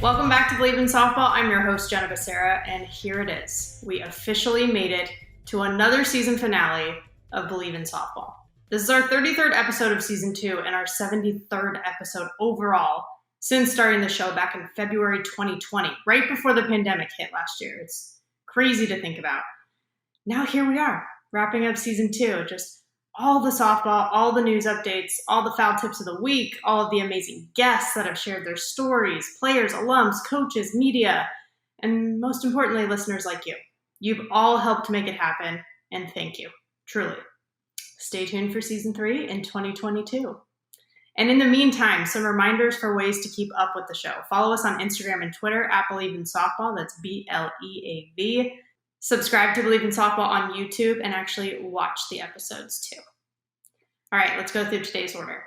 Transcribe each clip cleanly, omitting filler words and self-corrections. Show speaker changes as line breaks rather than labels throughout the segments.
Welcome back to Bleav in Softball. I'm your host, Jenna, and here it is. We officially made it to another season finale of Bleav in Softball. This is our 33rd episode of season 2 and our 73rd episode overall since starting the show back in February 2020, right before the pandemic hit last year. It's crazy to think about. Now here we are, wrapping up season 2, just all the softball, all the news updates, all the foul tips of the week, all of the amazing guests that have shared their stories, players, alums, coaches, media, and most importantly, listeners like you. You've all helped make it happen, and thank you, truly. Stay tuned for season 3 in 2022. And in the meantime, some reminders for ways to keep up with the show. Follow us on Instagram and Twitter at Bleav in Softball. That's BLEAV. Subscribe to Bleav in Softball on YouTube and actually watch the episodes too. All right, let's go through today's order.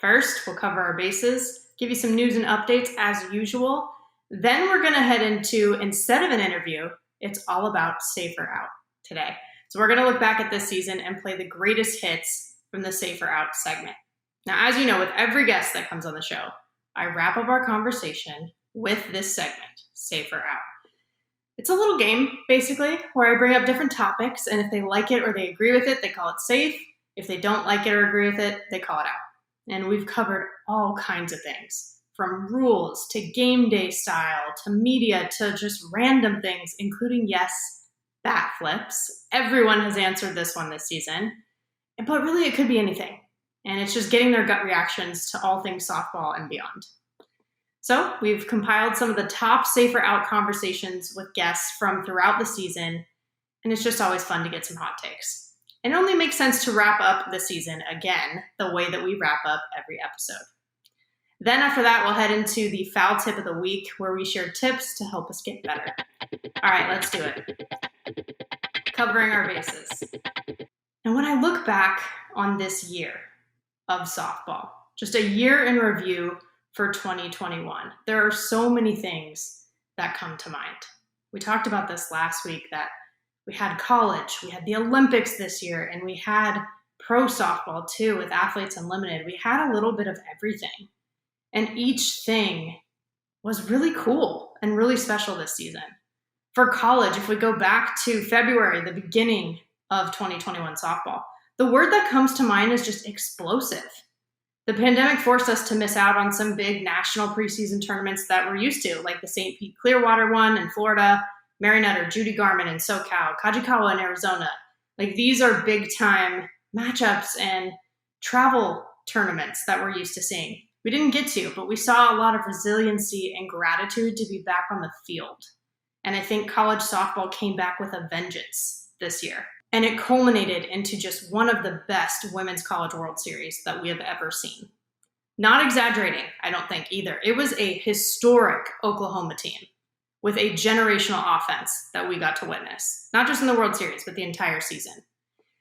First, we'll cover our bases, give you some news and updates as usual. Then we're going to head into, instead of an interview, it's all about Safer Out today. So we're going to look back at this season and play the greatest hits from the Safer Out segment. Now, as you know, with every guest that comes on the show, I wrap up our conversation with this segment, Safer Out. It's a little game, basically, where I bring up different topics, and if they like it or they agree with it, they call it safe. If they don't like it or agree with it, they call it out. And we've covered all kinds of things, from rules to game day style to media to just random things, including, yes, bat flips. Everyone has answered this one this season, but really it could be anything. And it's just getting their gut reactions to all things softball and beyond. So we've compiled some of the top Safer Out conversations with guests from throughout the season, and it's just always fun to get some hot takes. And it only makes sense to wrap up the season again the way that we wrap up every episode. Then after that, we'll head into the foul tip of the week where we share tips to help us get better. All right, let's do it. Covering our bases. And when I look back on this year of softball, just a year in review for 2021, there are so many things that come to mind. We talked about this last week, that we had college, we had the Olympics this year, and we had pro softball too with Athletes Unlimited. We had a little bit of everything. And each thing was really cool and really special this season. For college, if we go back to February, the beginning of 2021 softball, the word that comes to mind is just explosive. The pandemic forced us to miss out on some big national preseason tournaments that we're used to, like the St. Pete Clearwater one in Florida, Mary Nutter, Judy Garman in SoCal, Kajikawa in Arizona. Like, these are big time matchups and travel tournaments that we're used to seeing. We didn't get to, but we saw a lot of resiliency and gratitude to be back on the field. And I think college softball came back with a vengeance this year. And it culminated into just one of the best Women's College World Series that we have ever seen. Not exaggerating, I don't think either. It was a historic Oklahoma team with a generational offense that we got to witness. Not just in the World Series, but the entire season.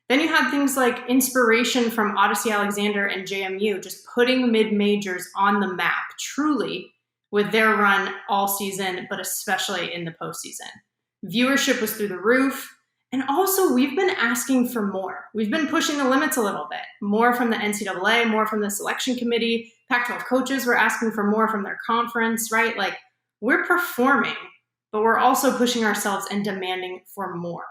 Then you had things like inspiration from Odyssey Alexander and JMU, just putting mid-majors on the map, truly, with their run all season, but especially in the postseason. Viewership was through the roof. And also, we've been asking for more. We've been pushing the limits a little bit. More from the NCAA, more from the selection committee. Pac-12 coaches were asking for more from their conference, right? Like, we're performing, but we're also pushing ourselves and demanding for more.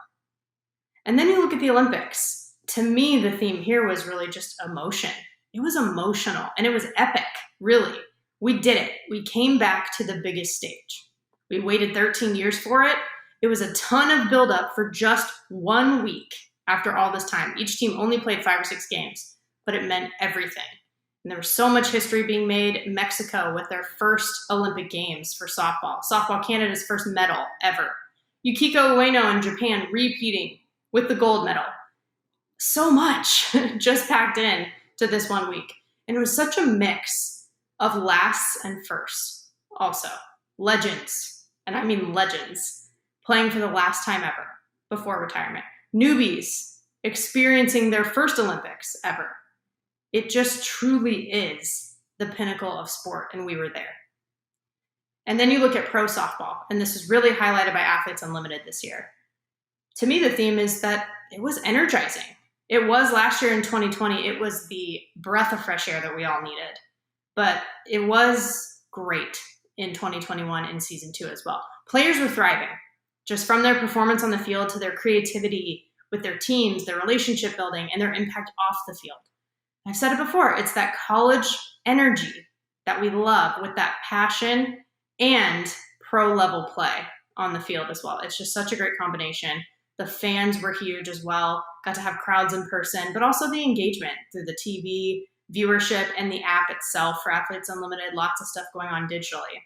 And then you look at the Olympics. To me, the theme here was really just emotion. It was emotional, and it was epic, really. We did it. We came back to the biggest stage. We waited 13 years for it. It was a ton of buildup for just 1 week after all this time. Each team only played 5 or 6 games, but it meant everything. And there was so much history being made. Mexico with their first Olympic Games for softball. Softball Canada's first medal ever. Yukiko Ueno in Japan repeating with the gold medal. So much just packed in to this 1 week. And it was such a mix of lasts and firsts also. Legends, and I mean legends, playing for the last time ever before retirement. Newbies experiencing their first Olympics ever. It just truly is the pinnacle of sport, and we were there. And then you look at pro softball, and this is really highlighted by Athletes Unlimited this year. To me, the theme is that it was energizing. It was last year in 2020. It was the breath of fresh air that we all needed. But it was great. in 2021 in season 2 as well. Players were thriving, just from their performance on the field to their creativity with their teams, their relationship building, and their impact off the field. I've said it before, it's that college energy that we love with that passion and pro-level play on the field as well. It's just such a great combination. The fans were huge as well, got to have crowds in person, but also the engagement through the TV viewership and the app itself for Athletes Unlimited, lots of stuff going on digitally.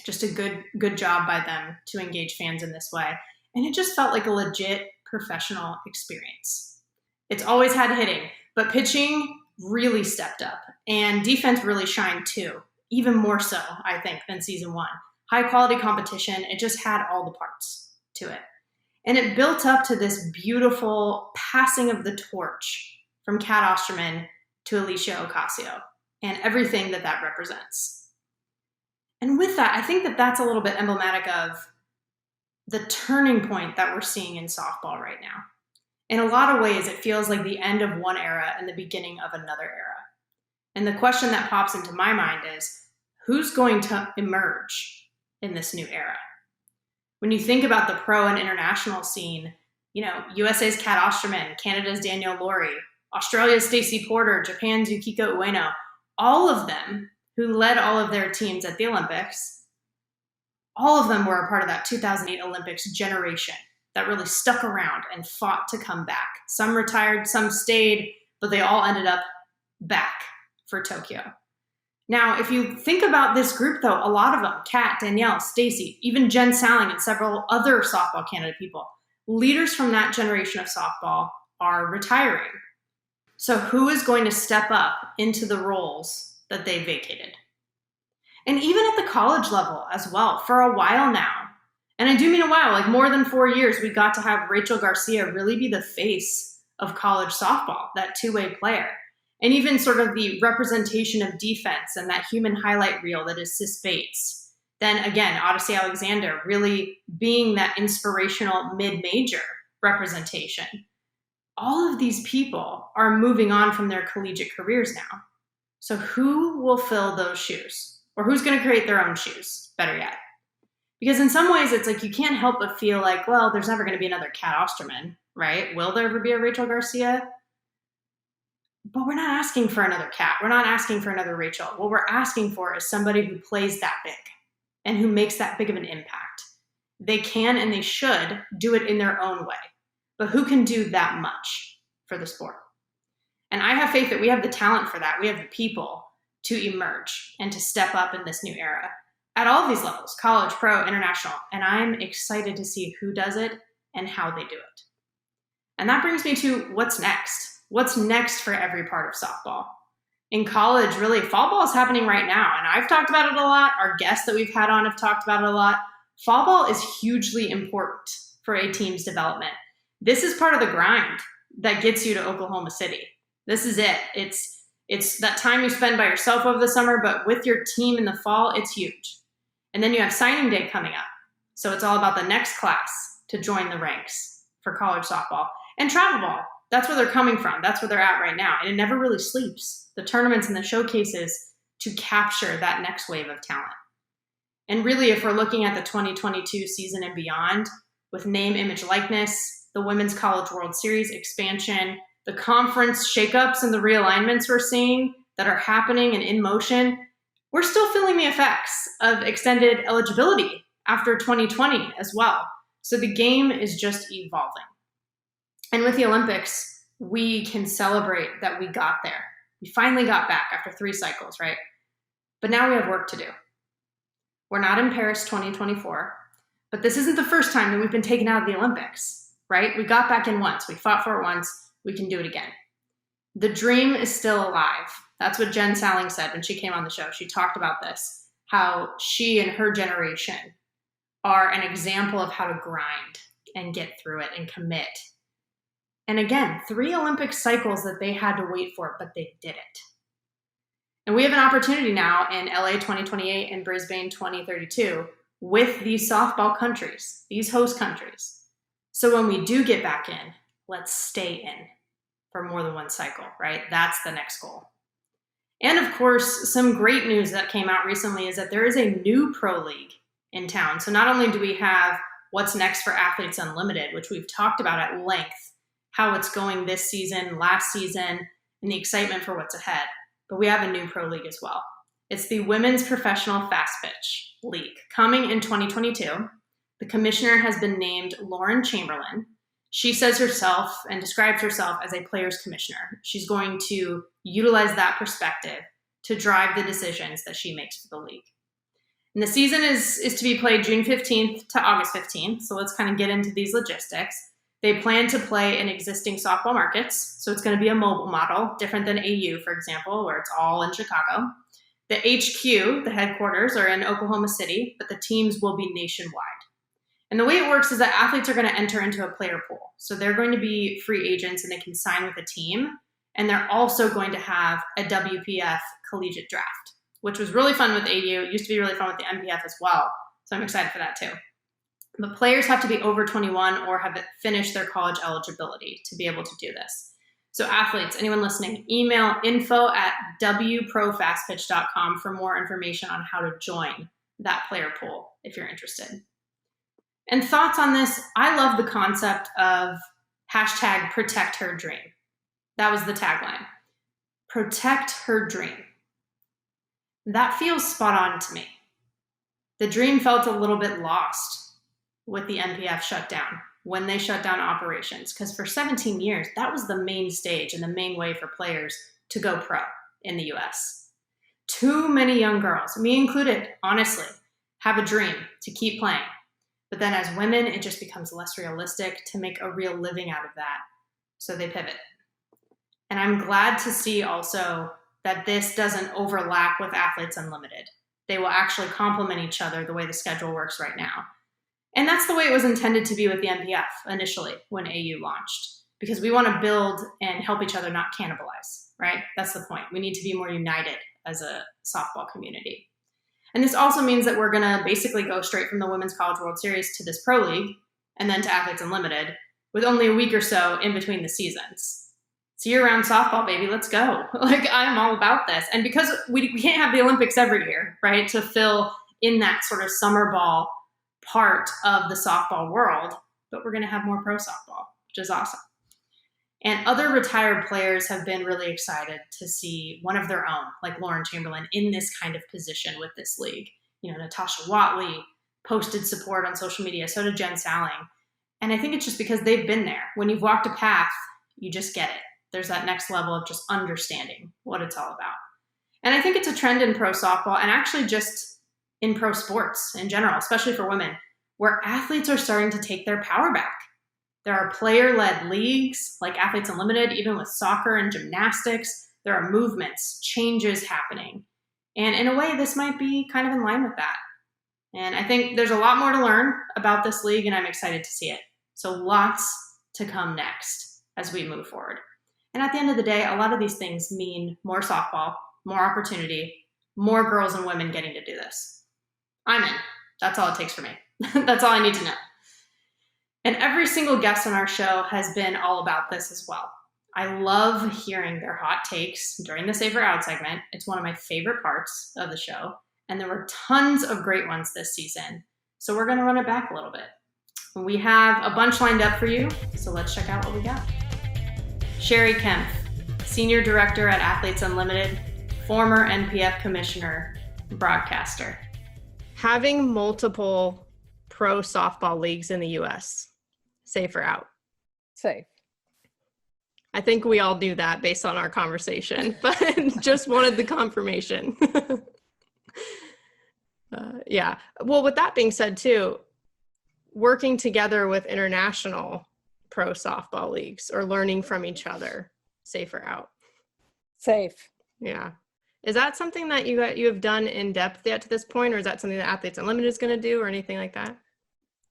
Just a good job by them to engage fans in this way. And it just felt like a legit professional experience. It's always had hitting, but pitching really stepped up and defense really shined too, even more so, I think, than season 1. High quality competition, it just had all the parts to it. And it built up to this beautiful passing of the torch from Kat Osterman to Alicia Ocasio and everything that represents. And with that, I think that's a little bit emblematic of the turning point that we're seeing in softball right now. In a lot of ways, it feels like the end of one era and the beginning of another era. And the question that pops into my mind is, who's going to emerge in this new era? When you think about the pro and international scene, USA's Kat Osterman, Canada's Danielle Laurie, Australia's Stacey Porter, Japan's Yukiko Ueno, all of them who led all of their teams at the Olympics, all of them were a part of that 2008 Olympics generation that really stuck around and fought to come back. Some retired, some stayed, but they all ended up back for Tokyo. Now, if you think about this group, though, a lot of them, Kat, Danielle, Stacey, even Jen Salling and several other softball Canada people, leaders from that generation of softball are retiring. So who is going to step up into the roles that they vacated? And even at the college level as well, for a while now, and I do mean a while, like more than 4 years, we got to have Rachel Garcia really be the face of college softball, that two-way player. And even sort of the representation of defense and that human highlight reel that is Sis Bates. Then again, Odyssey Alexander really being that inspirational mid-major representation. All of these people are moving on from their collegiate careers now. So who will fill those shoes? Or who's going to create their own shoes, better yet? Because in some ways, it's like you can't help but feel like, well, there's never going to be another Kat Osterman, right? Will there ever be a Rachel Garcia? But we're not asking for another Kat. We're not asking for another Rachel. What we're asking for is somebody who plays that big and who makes that big of an impact. They can and they should do it in their own way. But who can do that much for the sport? And I have faith that we have the talent for that. We have the people to emerge and to step up in this new era at all of these levels, college, pro, international. And I'm excited to see who does it and how they do it. And that brings me to what's next. What's next for every part of softball? In college, really, fall ball is happening right now. And I've talked about it a lot. Our guests that we've had on have talked about it a lot. Fall ball is hugely important for a team's development. This is part of the grind that gets you to Oklahoma City. This is it. It's that time you spend by yourself over the summer, but with your team in the fall, it's huge. And then you have signing day coming up. So it's all about the next class to join the ranks for college softball. And travel ball, that's where they're coming from. That's where they're at right now. And it never really sleeps. The tournaments and the showcases to capture that next wave of talent. And really, if we're looking at the 2022 season and beyond, with name, image, likeness, the Women's College World Series expansion, the conference shakeups and the realignments we're seeing that are happening and in motion, we're still feeling the effects of extended eligibility after 2020 as well. So the game is just evolving. And with the Olympics, we can celebrate that we got there. We finally got back after 3 cycles, right? But now we have work to do. We're not in Paris 2024, but this isn't the first time that we've been taken out of the Olympics, right? We got back in once. We fought for it once. We can do it again. The dream is still alive. That's what Jen Salling said when she came on the show. She talked about this, how she and her generation are an example of how to grind and get through it and commit. And again, 3 Olympic cycles that they had to wait for, but they did it. And we have an opportunity now in LA 2028 and Brisbane 2032 with these softball countries, these host countries. So when we do get back in, let's stay in for more than one cycle, right? That's the next goal. And of course, some great news that came out recently is that there is a new pro league in town. So not only do we have what's next for Athletes Unlimited, which we've talked about at length, how it's going this season, last season, and the excitement for what's ahead, but we have a new pro league as well. It's the Women's Professional Fast Pitch League. Coming in 2022, the commissioner has been named Lauren Chamberlain. She says herself and describes herself as a players commissioner. She's going to utilize that perspective to drive the decisions that she makes for the league. And the season is to be played June 15th to August 15th. So let's kind of get into these logistics. They plan to play in existing softball markets. So it's going to be a mobile model, different than AU, for example, where it's all in Chicago. The HQ, the headquarters, are in Oklahoma City, but the teams will be nationwide. And the way it works is that athletes are going to enter into a player pool. So they're going to be free agents and they can sign with a team. And they're also going to have a WPF collegiate draft, which was really fun with AU. It used to be really fun with the MPF as well. So I'm excited for that too. But players have to be over 21 or have finished their college eligibility to be able to do this. So athletes, anyone listening, email info@wprofastpitch.com for more information on how to join that player pool if you're interested. And thoughts on this? I love the concept of hashtag protect her dream. That was the tagline. Protect her dream. That feels spot on to me. The dream felt a little bit lost with the MPF shutdown, when they shut down operations, because for 17 years, that was the main stage and the main way for players to go pro in the US. Too many young girls, me included, honestly, have a dream to keep playing. But then as women, it just becomes less realistic to make a real living out of that. So they pivot. And I'm glad to see also that this doesn't overlap with Athletes Unlimited. They will actually complement each other the way the schedule works right now. And that's the way it was intended to be with the MPF initially when AU launched, because we want to build and help each other, not cannibalize, right? That's the point. We need to be more united as a softball community. And this also means that we're going to basically go straight from the Women's College World Series to this pro league and then to Athletes Unlimited with only a week or so in between the seasons. It's year-round softball, baby. Let's go. Like, I'm all about this. And because we can't have the Olympics every year, right, to fill in that sort of summer ball part of the softball world, but we're going to have more pro softball, which is awesome. And other retired players have been really excited to see one of their own, like Lauren Chamberlain, in this kind of position with this league. You know, Natasha Watley posted support on social media, so did Jen Salling. And I think it's just because they've been there. When you've walked a path, you just get it. There's that next level of just understanding what it's all about. And I think it's a trend in pro softball and actually just in pro sports in general, especially for women, where athletes are starting to take their power back. There are player-led leagues like Athletes Unlimited, even with soccer and gymnastics. There are movements, changes happening. And in a way, this might be kind of in line with that. And I think there's a lot more to learn about this league, and I'm excited to see it. So lots to come next as we move forward. And at the end of the day, a lot of these things mean more softball, more opportunity, more girls and women getting to do this. I'm in. That's all it takes for me. That's all I need to know. And every single guest on our show has been all about this as well. I love hearing their hot takes during the Safer Out segment. It's one of my favorite parts of the show. And there were tons of great ones this season. So we're going to run it back a little bit. We have a bunch lined up for you. So let's check out what we got. Sherry Kempf, Senior Director at Athletes Unlimited, former NPF Commissioner, broadcaster. Having multiple pro softball leagues in the U.S., safe or out?
Safe.
I think we all knew that based on our conversation, but just wanted the confirmation. Yeah. Well, with that being said, too, working together with international pro softball leagues or learning from each other, safe or out?
Safe.
Yeah. Is that something that you have done in depth yet to this point, or is that something that Athletes Unlimited is going to do or anything like that?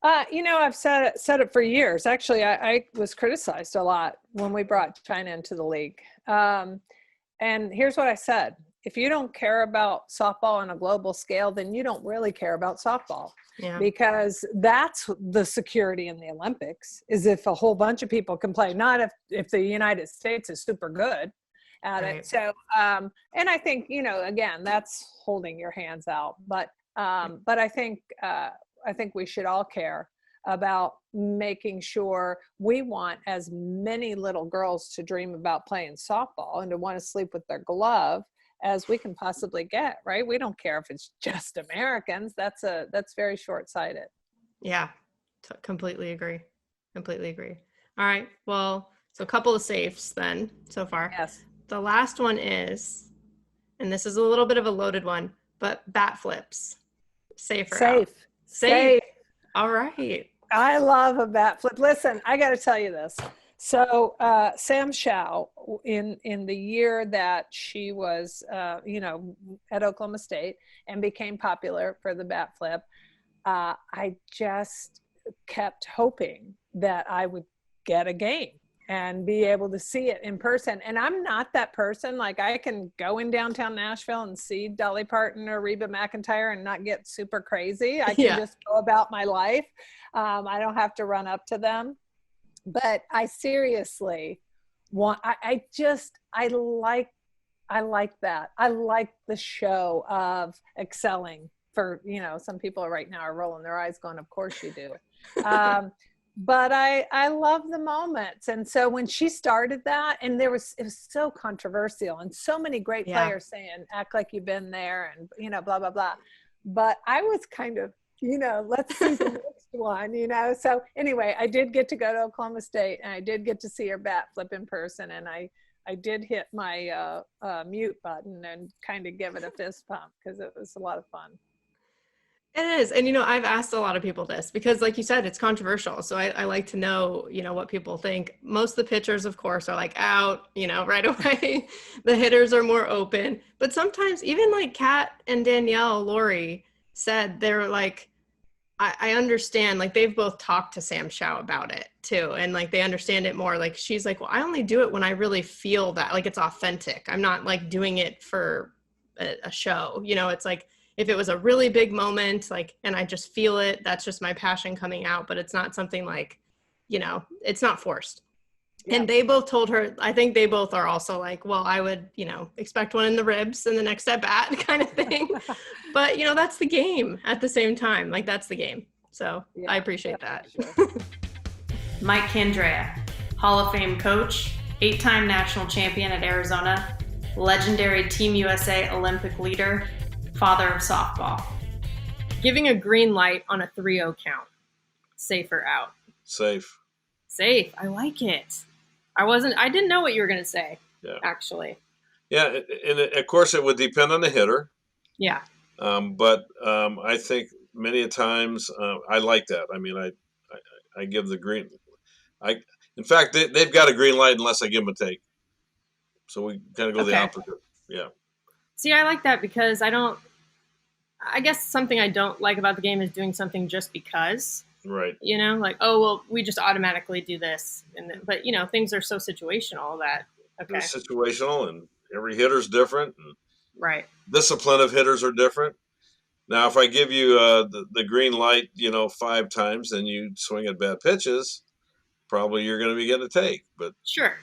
I've said it for years. Actually, I was criticized a lot when we brought China into the league. And here's what I said. If you don't care about softball on a global scale, then you don't really care about softball. Yeah. Because that's the security in the Olympics, is if a whole bunch of people can play, not if the United States is super good at
Right.
it. So, and I think, again, that's holding your hands out, but I think we should all care about making sure we want as many little girls to dream about playing softball and to want to sleep with their glove as we can possibly get, right? We don't care if it's just Americans. That's very short-sighted.
Yeah, completely agree. Completely agree. All right. Well, so a couple of safes then so far.
Yes.
The last one is, and this is a little bit of a loaded one, but bat flips. Safe or out?
Safe.
Safe.
Safe.
All right.
I love a bat flip. Listen, I got to tell you this. So Sam Shao, in the year that she was, at Oklahoma State and became popular for the bat flip, I just kept hoping that I would get a game and be able to see it in person. And I'm not that person. Like, I can go in downtown Nashville and see Dolly Parton or Reba McEntire and not get super crazy. I can just go about my life. I don't have to run up to them. But I seriously want, I like that. I like the show of excelling for, some people right now are rolling their eyes going, of course you do. But I love the moments. And so when she started that, and it was so controversial and so many great players saying, act like you've been there and, blah, blah, blah. But I was kind of, let's see the next one, So anyway, I did get to go to Oklahoma State and I did get to see her bat flip in person. And I did hit my mute button and kind of give it a fist pump because it was a lot of fun.
It is. And, I've asked a lot of people this because, like you said, it's controversial. So I like to know, what people think. Most of the pitchers, of course, are like out, right away. The hitters are more open. But sometimes even like Kat and Danielle Laurie said, they're like, I understand, like they've both talked to Sam Shao about it too. And like, they understand it more. Like, she's like, well, I only do it when I really feel that like it's authentic. I'm not like doing it for a show, it's like, if it was a really big moment, like, and I just feel it, that's just my passion coming out, but it's not something like, it's not forced. Yeah. And they both told her, I think they both are also like, well, I would, expect one in the ribs in the next at bat kind of thing. But, that's the game at the same time. Like, that's the game. So I appreciate that. Sure. Mike Candrea, Hall of Fame coach, 8-time national champion at Arizona, legendary Team USA Olympic leader, father of softball. Giving a green light on a 3-0 count. Safe or out?
Safe.
Safe. I like it. I didn't know what you were going to say, actually.
Yeah, and of course it would depend on the hitter.
Yeah.
But I think many times I like that. I mean, I give the green. In fact, they've got a green light unless I give them a take. So we kind of go the opposite. Yeah.
See, I like that because I guess something I don't like about the game is doing something just because.
Right.
Like, oh, well, we just automatically do this. But, things are so situational that,
They're situational, and every hitter's different. And
right.
Discipline of hitters are different. Now, if I give you the green light, 5 times, then you swing at bad pitches, probably you're going to be getting a take. But
sure.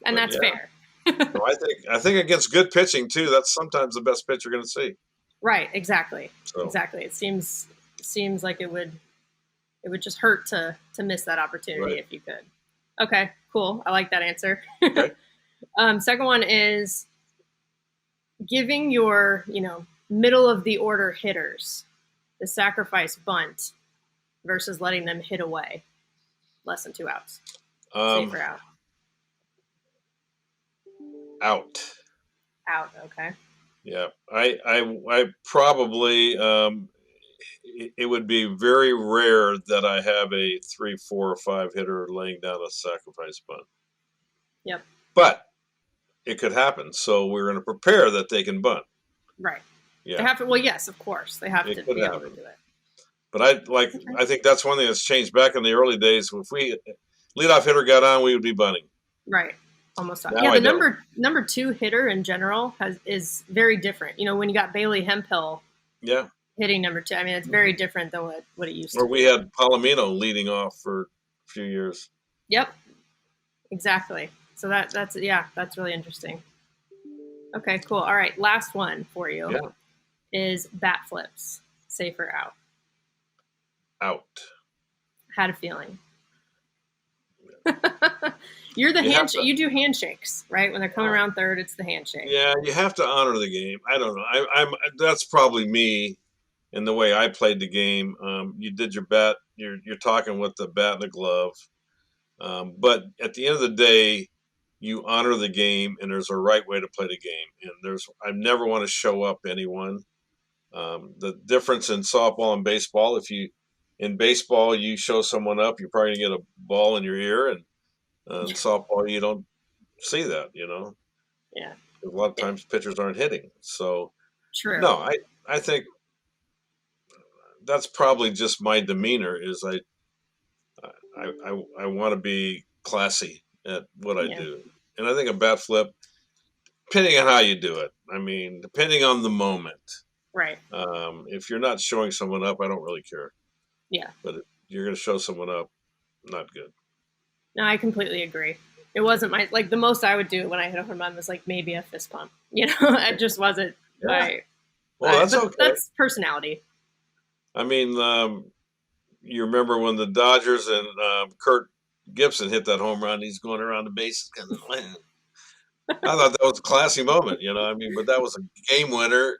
And that's fair.
So I think against good pitching too, that's sometimes the best pitch you're going to see.
Right, exactly. So. Exactly. It seems like it would just hurt to miss that opportunity if you could. Okay, cool. I like that answer. Okay. Second one is giving your, middle of the order hitters the sacrifice bunt versus letting them hit away less than 2 outs. Safe or out? Out, okay.
Yeah, I probably it would be very rare that I have a 3, 4, or 5 hitter laying down a sacrifice bunt.
Yep.
But it could happen, so we're going to prepare that they can bunt.
Right. Yeah. They have to. Well, yes, of course, they have to be able to do it.
But I think that's one thing that's changed back in the early days. If we leadoff hitter got on, we would be bunting.
Right. Almost. Yeah, the number 2 hitter in general is very different. When you got Bailey Hemphill hitting number 2, I mean, it's very different than what it used to be.
Or we had Palomino leading off for a few years.
Yep, exactly. So that's really interesting. Okay, cool. All right, last one for you
Yeah.
is bat flips. Safe or out?
Out.
Had a feeling. You're the you do handshakes, right? When they're coming around third, it's the handshake.
Yeah, you have to honor the game. I don't know. I'm that's probably me in the way I played the game. You did your bet. You're talking with the bat and the glove. But at the end of the day, you honor the game, and there's a right way to play the game. And I never want to show up anyone. The difference in softball and baseball, in baseball you show someone up, you're probably gonna get a ball in your ear, and softball you don't see that.
Yeah.
A lot of times pitchers aren't hitting. So
True.
no, I think that's probably just my demeanor. Is I want to be classy at what I do, and I think a bat flip, depending on how you do it. I mean, depending on the moment.
Right.
If you're not showing someone up, I don't really care.
Yeah.
But if you're going to show someone up, not good.
No, I completely agree. It wasn't the most I would do when I hit a home run was like maybe a fist pump. It just wasn't my.
Well, that's okay.
That's personality.
I mean, you remember when the Dodgers and Kurt Gibson hit that home run? He's going around the bases kind of. I thought that was a classy moment, I mean, but that was a game winner.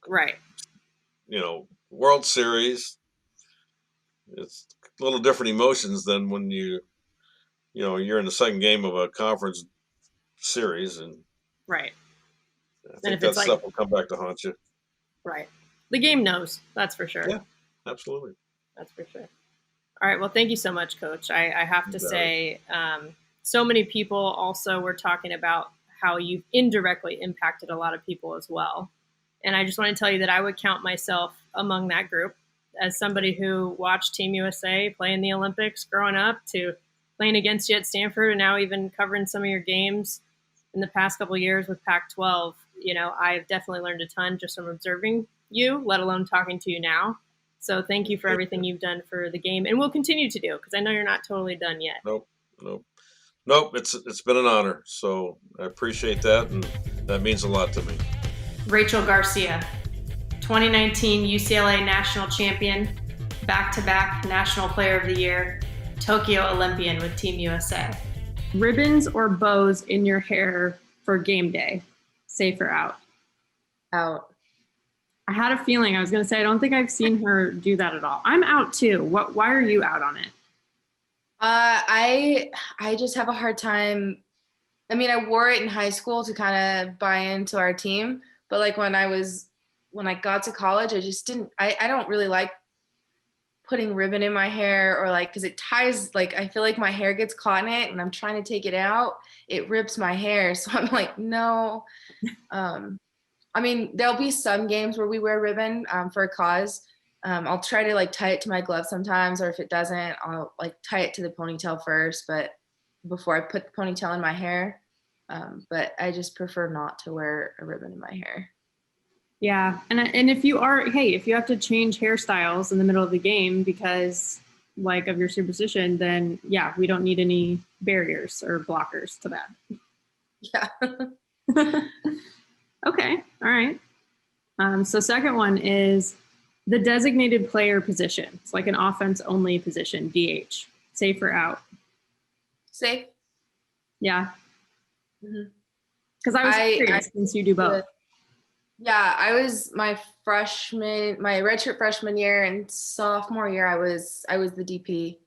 Right.
World Series. It's a little different emotions than when you're in the second game of a conference series, and
right.
I think that stuff will come back to haunt you.
Right. The game knows. That's for sure.
Yeah, absolutely.
That's for sure. All right. Well, thank you so much, Coach. I have to say, so many people also were talking about how you've indirectly impacted a lot of people as well. And I just want to tell you that I would count myself among that group as somebody who watched Team USA play in the Olympics growing up, to playing against you at Stanford, and now even covering some of your games in the past couple of years with Pac-12. I've definitely learned a ton just from observing you, let alone talking to you now. So thank you for everything you've done for the game, and will continue to do, because I know you're not totally done yet.
Nope. It's been an honor. So I appreciate that, and that means a lot to me.
Rachel Garcia, 2019 UCLA National Champion, back-to-back National Player of the Year, Tokyo Olympian with Team USA. Ribbons or bows in your hair for game day? Safe or out?
Out.
I had a feeling. I was going to say, I don't think I've seen her do that at all. I'm out too. Why are you out on it?
I just have a hard time. I mean, I wore it in high school to kind of buy into our team, but like when I got to college, I just didn't. I don't really like putting ribbon in my hair, or because it ties. I feel like my hair gets caught in it, and I'm trying to take it out. It rips my hair, so I'm like, no. I mean, there'll be some games where we wear ribbon for a cause. I'll try to tie it to my glove sometimes, or if it doesn't, I'll tie it to the ponytail first, but before I put the ponytail in my hair. But I just prefer not to wear a ribbon in my hair.
Yeah. And if you have to change hairstyles in the middle of the game because of your superstition, then yeah, we don't need any barriers or blockers to that.
Yeah.
Okay. All right. So second one is the designated player position. It's like an offense only position, DH. Safe or out?
Safe.
Yeah.
Mm-hmm.
Because I was curious since you do both.
Yeah, I was my redshirt freshman year and sophomore year, I was the DP.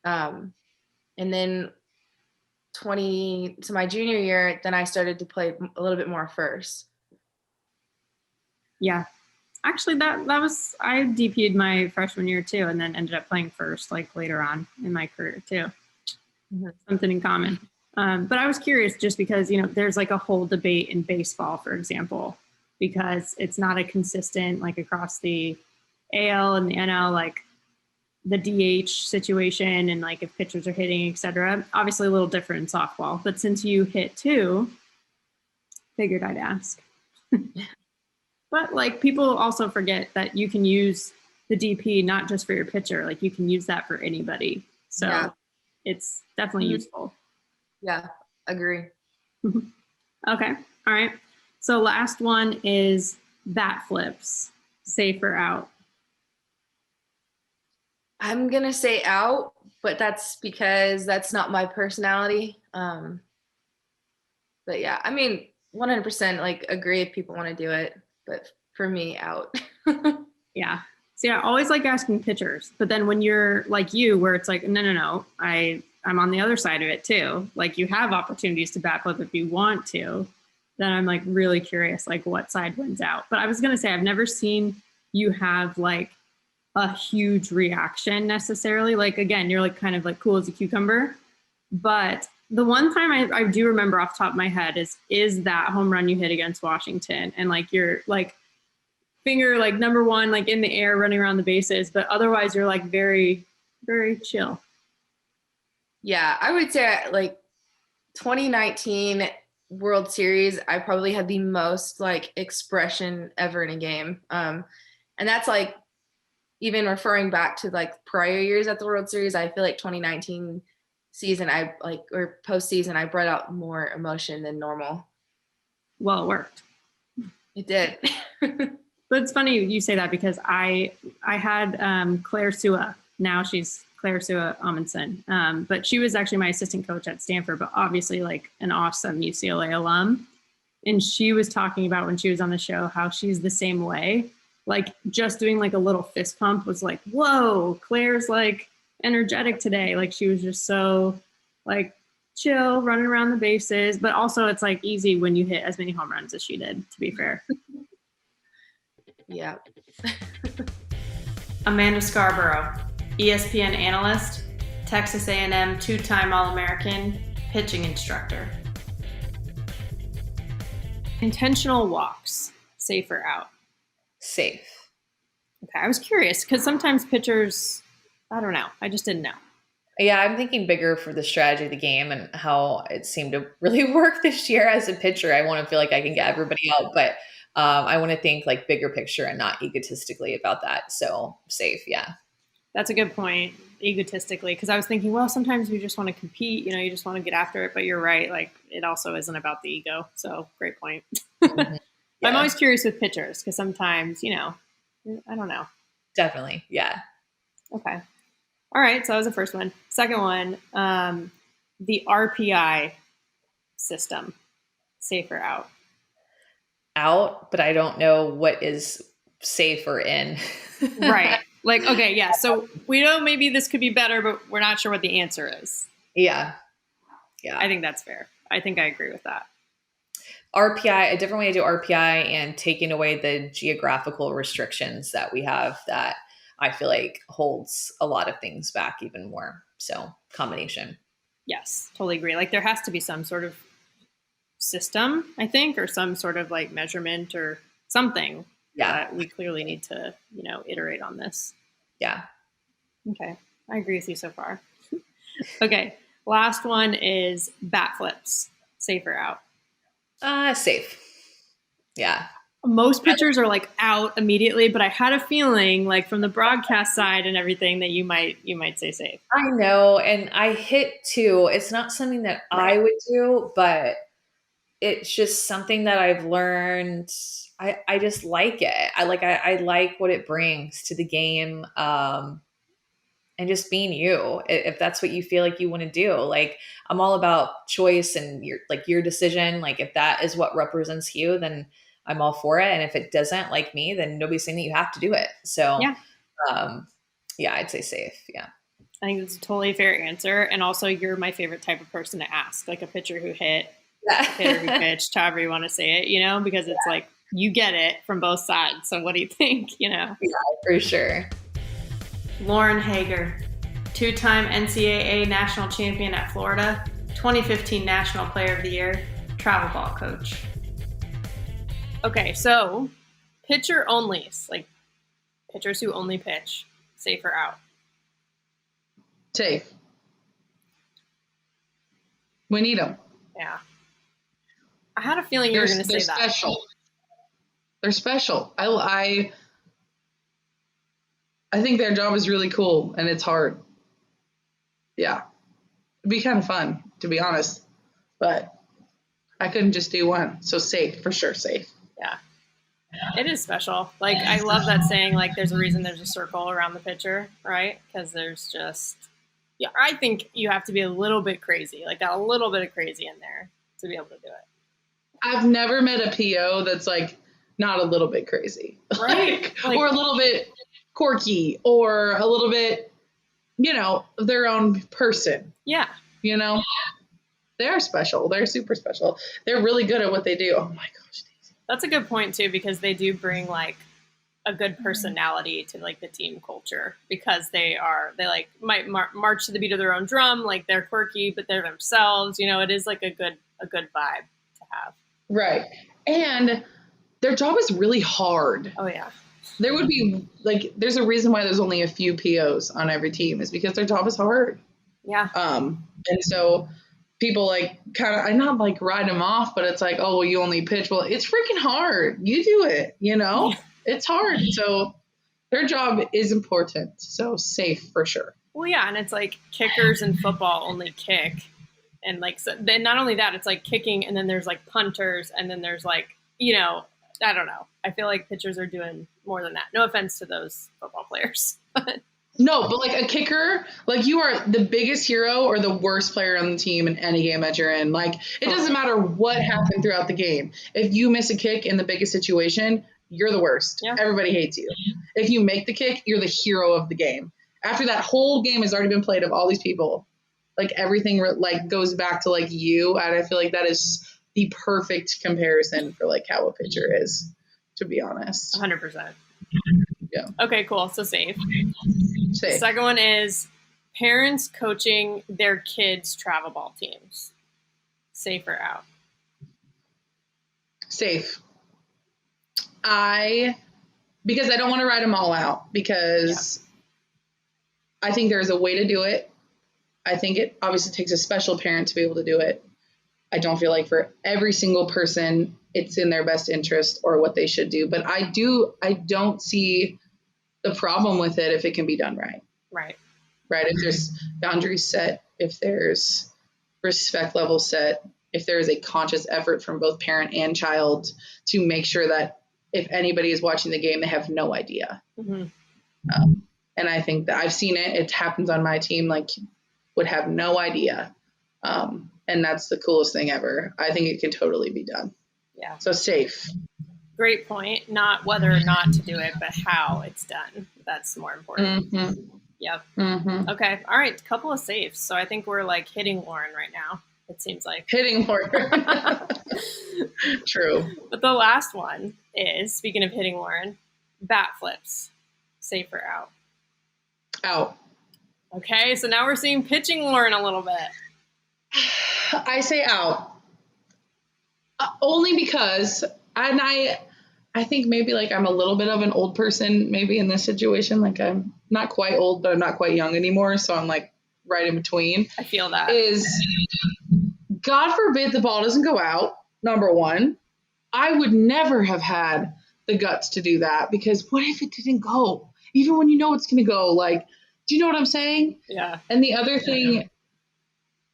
And then my junior year, then I started to play a little bit more first.
Yeah. Actually, that was, I DP'd my freshman year too, and then ended up playing first later on in my career too. Mm-hmm. Something in common. But I was curious just because, there's a whole debate in baseball, for example, because it's not a consistent, across the AL and the NL, the DH situation and if pitchers are hitting, et cetera. Obviously a little different in softball, but since you hit too, figured I'd ask. But people also forget that you can use the DP not just for your pitcher, you can use that for anybody. So yeah. It's definitely useful.
Yeah, agree.
Okay. All right. So last one is bat flips, safe or out.
I'm going to say out, but that's because that's not my personality. But yeah, I mean, 100% like agree if people want to do it, but for me, out.
Yeah. See, I always like asking pitchers, but then when you're like you, where it's like, no, I'm on the other side of it too. Like you have opportunities to bat flip if you want to. Then I'm like really curious, like what side wins out. But I was gonna say I've never seen you have like a huge reaction necessarily. Like again, you're like kind of like cool as a cucumber. But the one time I do remember off the top of my head is that home run you hit against Washington, and like you're like finger like number one like in the air running around the bases, but otherwise you're like very, very chill.
Yeah, I would say like 2019 World Series, I probably had the most like expression ever in a game. And that's like even referring back to like prior years at the World Series, I feel like 2019 season or postseason, I brought out more emotion than normal.
Well, it worked.
It did.
But it's funny you say that because I had Claire Sua. Now she's Claire Sua Amundsen. But she was actually my assistant coach at Stanford, but obviously like an awesome UCLA alum. And she was talking about when she was on the show how she's the same way. Like just doing like a little fist pump was like, whoa, Claire's like energetic today. Like she was just so like chill, running around the bases. But also it's like easy when you hit as many home runs as she did, to be fair.
Yeah.
Amanda Scarborough, ESPN analyst, Texas A&M two-time All-American, pitching instructor. Intentional walks, safe or out?
Safe.
Okay, I was curious because sometimes pitchers, I don't know. I just didn't know.
Yeah, I'm thinking bigger for the strategy of the game and how it seemed to really work this year as a pitcher. I want to feel like I can get everybody out, but I want to think like bigger picture and not egotistically about that. So safe, yeah.
That's a good point, egotistically, because I was thinking, well, sometimes you just want to compete, you just want to get after it, but you're right. Like it also isn't about the ego. So great point.
Mm-hmm. Yeah.
I'm always curious with pitchers because sometimes, I don't know.
Definitely. Yeah.
Okay. All right. So that was the first one. Second one, the RPI system, safe or out?
Out, but I don't know what is safe or in.
Right. Like, okay, yeah. So we know maybe this could be better, but we're not sure what the answer is.
Yeah. Yeah.
I think that's fair. I think I agree with that.
RPI, a different way to do RPI and taking away the geographical restrictions that we have that I feel like holds a lot of things back even more. So combination.
Yes, totally agree. Like there has to be some sort of system, I think, or some sort of like measurement or something.
Yeah.
We clearly need to, iterate on this.
Yeah.
Okay. I agree with you so far. Okay. Last one is bat flips, safe or out?
Safe. Yeah.
Most pitchers are like out immediately, but I had a feeling like from the broadcast side and everything that you might say safe.
I know. And I hit too. It's not something that I would do, but it's just something that I've learned. I just like it. I like what it brings to the game. And just being you, if that's what you feel like you want to do. Like I'm all about choice and your decision. Like if that is what represents you, then I'm all for it. And if it doesn't, like me, then nobody's saying that you have to do it. So yeah, I'd say safe. Yeah.
I think it's a totally fair answer. And also you're my favorite type of person to ask, like a pitcher who hitter who pitched, however you want to say it, because it's like, you get it from both sides. So what do you think,
Yeah, for sure.
Lauren Hager, two-time NCAA national champion at Florida, 2015 National Player of the Year, travel ball coach. Okay, so pitcher onlys, like pitchers who only pitch, safe or out?
Safe. We need them.
Yeah. I had a feeling you were going to say that.
They're special. They're special. I think their job is really cool and it's hard. Yeah. It'd be kind of fun, to be honest. But I couldn't just do one. So safe, for sure, safe.
Yeah. It is special. Like, I love that saying, like, there's a reason there's a circle around the pitcher, right? Because there's just, yeah, I think you have to be a little bit crazy, like got a little bit of crazy in there to be able to do it.
I've never met a PO that's like not a little bit crazy.
Right. Like,
or a little bit quirky or a little bit, their own person.
Yeah.
They're special. They're super special. They're really good at what they do. Oh my gosh.
That's a good point too, because they do bring like a good personality to like the team culture, because they like might march to the beat of their own drum. Like, they're quirky, but they're themselves. It is like a good vibe to have.
Right. And their job is really hard.
Oh yeah.
There would be there's a reason why there's only a few POs on every team, is because their job is hard.
Yeah.
And so people I not ride them off, but it's like, oh, well, you only pitch. Well, it's freaking hard. You do it,
Yeah.
It's hard. So their job is important. So safe for sure.
Well, yeah. And it's like kickers in football only kick. And then not only that, it's like kicking, and then there's like punters, and then there's I don't know. I feel like pitchers are doing more than that. No offense to those football players.
No, but a kicker, you are the biggest hero or the worst player on the team in any game that you're in. It doesn't matter what happened throughout the game. If you miss a kick in the biggest situation, you're the worst.
Yeah.
Everybody hates you. If you make the kick, you're the hero of the game. After that whole game has already been played of all these people, everything goes back to you. And I feel like that is the perfect comparison for how a pitcher is, to be honest.
100%.
Yeah.
Okay, cool. So safe.
Safe.
The second one is parents coaching their kids' travel ball teams. Safe or out?
Safe. Because I don't want to write them all out, because I think there's a way to do it. I think it obviously takes a special parent to be able to do it. I don't feel like for every single person it's in their best interest or what they should do, but I don't see the problem with it if it can be done right.
Right.
Right. If there's boundaries set, if there's respect level set, if there is a conscious effort from both parent and child to make sure that if anybody is watching the game, they have no idea.
Mm-hmm.
And I think that I've seen it. It happens on my team, would have no idea. And that's the coolest thing ever. I think it can totally be done.
Yeah.
So safe.
Great point. Not whether or not to do it, but how it's done. That's more important.
Mm-hmm.
Yep.
Mm-hmm.
Okay. All right. Couple of safes. So I think we're hitting Lauren right now. It seems like.
Hitting Lauren. True.
But the last one is, speaking of hitting Lauren, bat flips. Safe or out?
Out.
Okay. So now we're seeing pitching Lauren a little bit.
I say out. Only because, and I think maybe I'm a little bit of an old person maybe in this situation. I'm not quite old, but I'm not quite young anymore. So I'm right in between.
I feel that.
Is, God forbid the ball doesn't go out, number one. I would never have had the guts to do that, because what if it didn't go? Even when you know it's going to go, do you know what I'm saying?
Yeah.
And the other thing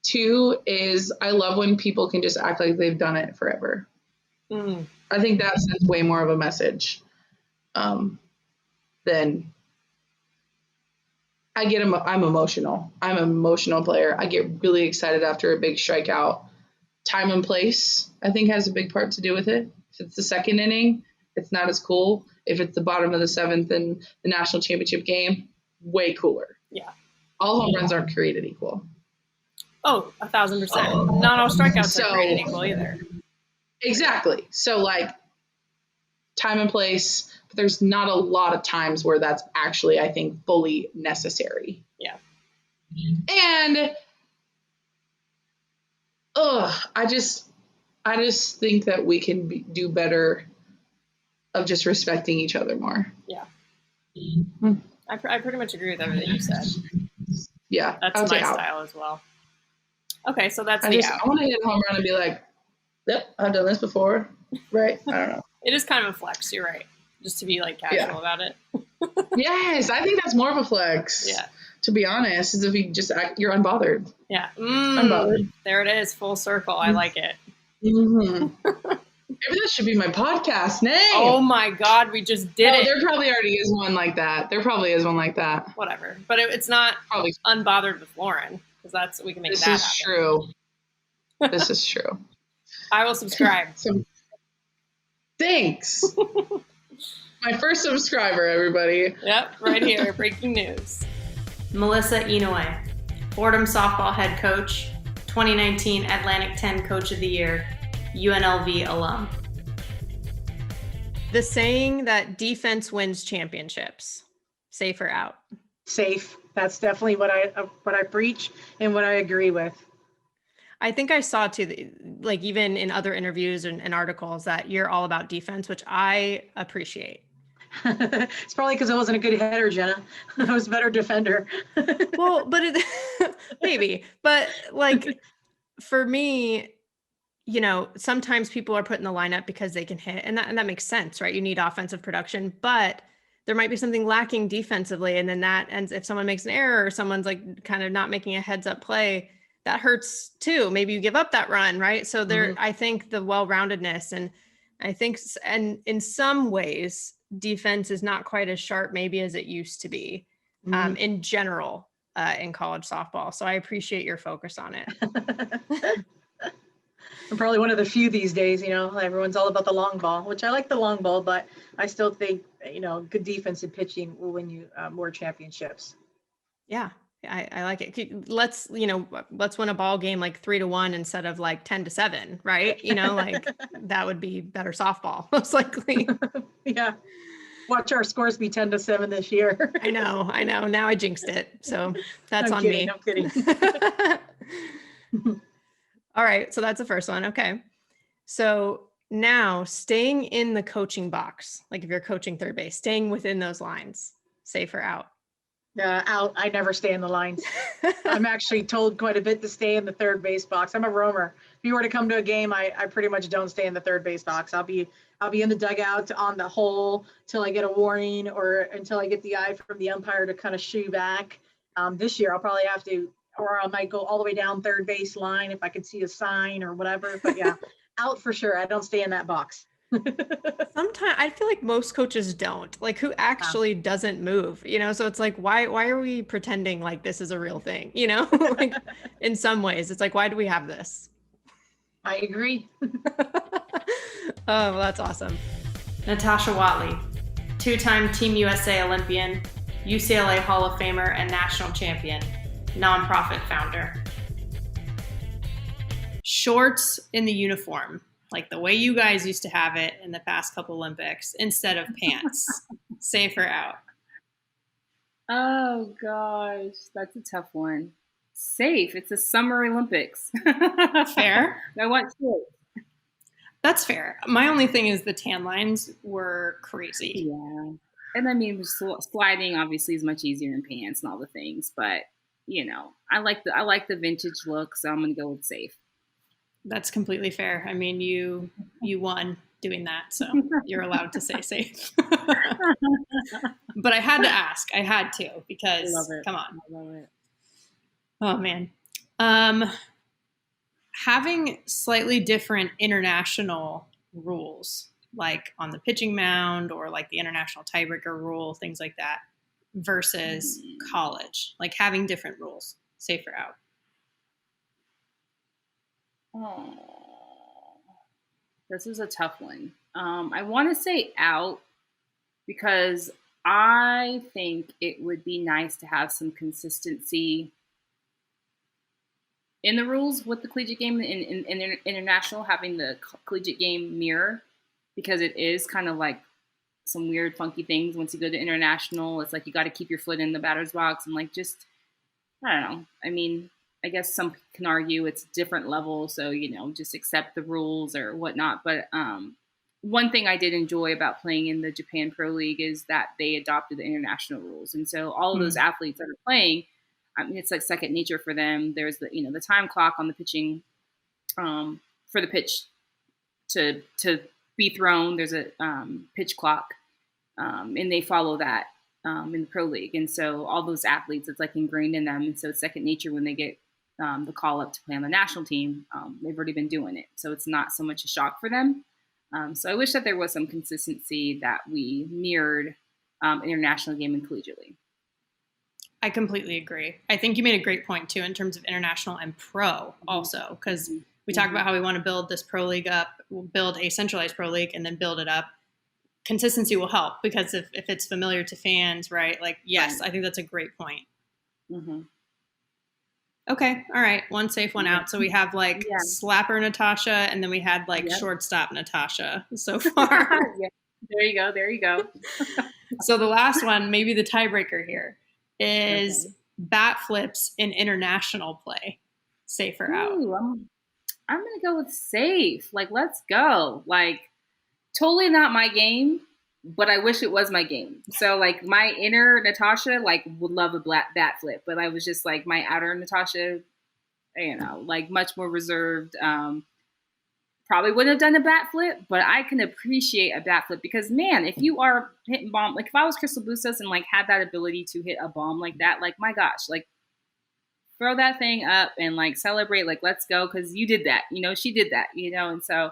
too is I love when people can just act like they've done it forever.
Mm.
I think that sends way more of a message than I'm emotional. I'm an emotional player. I get really excited after a big strikeout. Time and place, I think, has a big part to do with it. If it's the second inning, it's not as cool. If it's the bottom of the seventh in the national championship game, way cooler.
Yeah.
All home runs aren't created equal.
Oh, 1,000%. Not all strikeouts are created equal either.
Exactly. So time and place, but there's not a lot of times where that's actually, I think, fully necessary.
Yeah.
And I just think that we can do better of just respecting each other more.
Yeah.
Mm-hmm.
I pretty much agree with everything you said.
Yeah.
That's my style as well. Okay, so that's
I want to hit a home run and be like, yep, I've done this before. Right? I don't know.
It is kind of a flex, you're right. Just to be casual about it.
Yes, I think that's more of a flex.
Yeah.
To be honest, is if you just you're unbothered.
Yeah.
Unbothered.
There it is, full circle. I like it.
Mhm. Maybe that should be my podcast name.
Oh my God, we just did it.
There probably already is one like that. There probably is one like that.
Whatever. But it's not
Probably.
Unbothered with Lauren, because we can make
This
that
is
happen.
true. This is true.
I will subscribe.
Thanks. My first subscriber, everybody.
Yep, right here. Breaking news. Melissa Inoue, Fordham softball head coach, 2019 Atlantic 10 Coach of the Year, UNLV alum. The saying that defense wins championships. Safe or out?
Safe. That's definitely what I preach and what I agree with.
I think I saw too, like even in other interviews and articles, that you're all about defense, which I appreciate.
It's probably because I wasn't a good header, Jenna. I was a better defender.
Well, but maybe, but like for me, sometimes people are put in the lineup because they can hit, and that makes sense, right? You need offensive production, but there might be something lacking defensively, and then that ends, if someone makes an error or someone's like kind of not making a heads up play, that hurts too. Maybe you give up that run, right? So there, I think the well-roundedness, and I think, and in some ways, defense is not quite as sharp maybe as it used to be in general in college softball. So I appreciate your focus on it.
I'm probably one of the few these days, everyone's all about the long ball, which I like the long ball, but I still think, good defense and pitching will win you more championships.
Yeah. I like it. Let's win a ball game like 3-1 instead of like 10-7, right? Like that would be better softball, most likely.
Yeah. Watch our scores be 10-7 this year.
I know. Now I jinxed it. So that's on me.
I'm kidding.
All right. So that's the first one. Okay. So now staying in the coaching box, like if you're coaching third base, staying within those lines, safe or out?
Out. I never stay in the lines. I'm actually told quite a bit to stay in the third base box. I'm a roamer. If you were to come to a game, I pretty much don't stay in the third base box. I'll be in the dugout on the hole till I get a warning or until I get the eye from the umpire to kind of shoo back. This year I'll probably have to, or I might go all the way down third base line if I can see a sign or whatever. But yeah, out for sure. I don't stay in that box.
Sometimes I feel like most coaches don't, like who actually doesn't move, so it's like, why are we pretending like this is a real thing? Like in some ways it's like, why do we have this?
I agree.
Oh, well, that's awesome. Natasha Watley, 2-time Team USA Olympian, UCLA Hall of Famer and national champion, nonprofit founder. Shorts in the uniform, like the way you guys used to have it in the past couple Olympics, instead of pants. Safe or out?
Oh gosh, that's a tough one. Safe. It's a Summer Olympics.
Fair.
I want shorts.
That's fair. My only thing is the tan lines were crazy.
Yeah. And I mean, sliding obviously is much easier in pants and all the things, but I like the vintage look, so I'm gonna go with safe.
That's completely fair. I mean, you won doing that, so you're allowed to say safe. But I had to ask. I had to, because come on.
I love it.
Oh man. Having slightly different international rules, like on the pitching mound or like the international tiebreaker rule, things like that, versus college, like having different rules, safe or out?
Oh, this is a tough one. I want to say out because I think it would be nice to have some consistency in the rules with the collegiate game in international, having the collegiate game mirror, because it is kind of like some weird, funky things. Once you go to international, it's like you got to keep your foot in the batter's box and like just, I don't know. I mean, I guess some can argue it's different levels, so just accept the rules or whatnot. But one thing I did enjoy about playing in the Japan Pro League is that they adopted the international rules, and so all of those athletes that are playing, I mean, it's like second nature for them. There's the time clock on the pitching for the pitch to be thrown. There's a pitch clock, and they follow that in the pro league. And so all those athletes, it's like ingrained in them, and so it's second nature when they get the call up to play on the national team, they've already been doing it. So it's not so much a shock for them. So I wish that there was some consistency that we mirrored international game and collegiately.
I completely agree. I think you made a great point too in terms of international and pro also, because we talk about how we want to build this pro league up, we'll build a centralized pro league and then build it up. Consistency will help because if it's familiar to fans, right? Like, yes, I think that's a great point.
Mm-hmm.
Okay. All right. One safe, one out. So we have like slapper Natasha, and then we had like shortstop Natasha so far.
There you go. There you go.
So the last one, maybe the tiebreaker here, is bat flips in international play. Safe or out?
Ooh, I'm gonna go with safe. Like, let's go. Like, totally not my game, but I wish it was my game. So like my inner Natasha like would love a bat flip, but I was just like my outer Natasha, you know, like much more reserved. Probably wouldn't have done a bat flip, but I can appreciate a bat flip because man, if you are hitting bomb, like if I was Crystal Bustos and like had that ability to hit a bomb like that, like my gosh, like throw that thing up and like celebrate, like let's go, because you did that, you know, she did that, you know, and so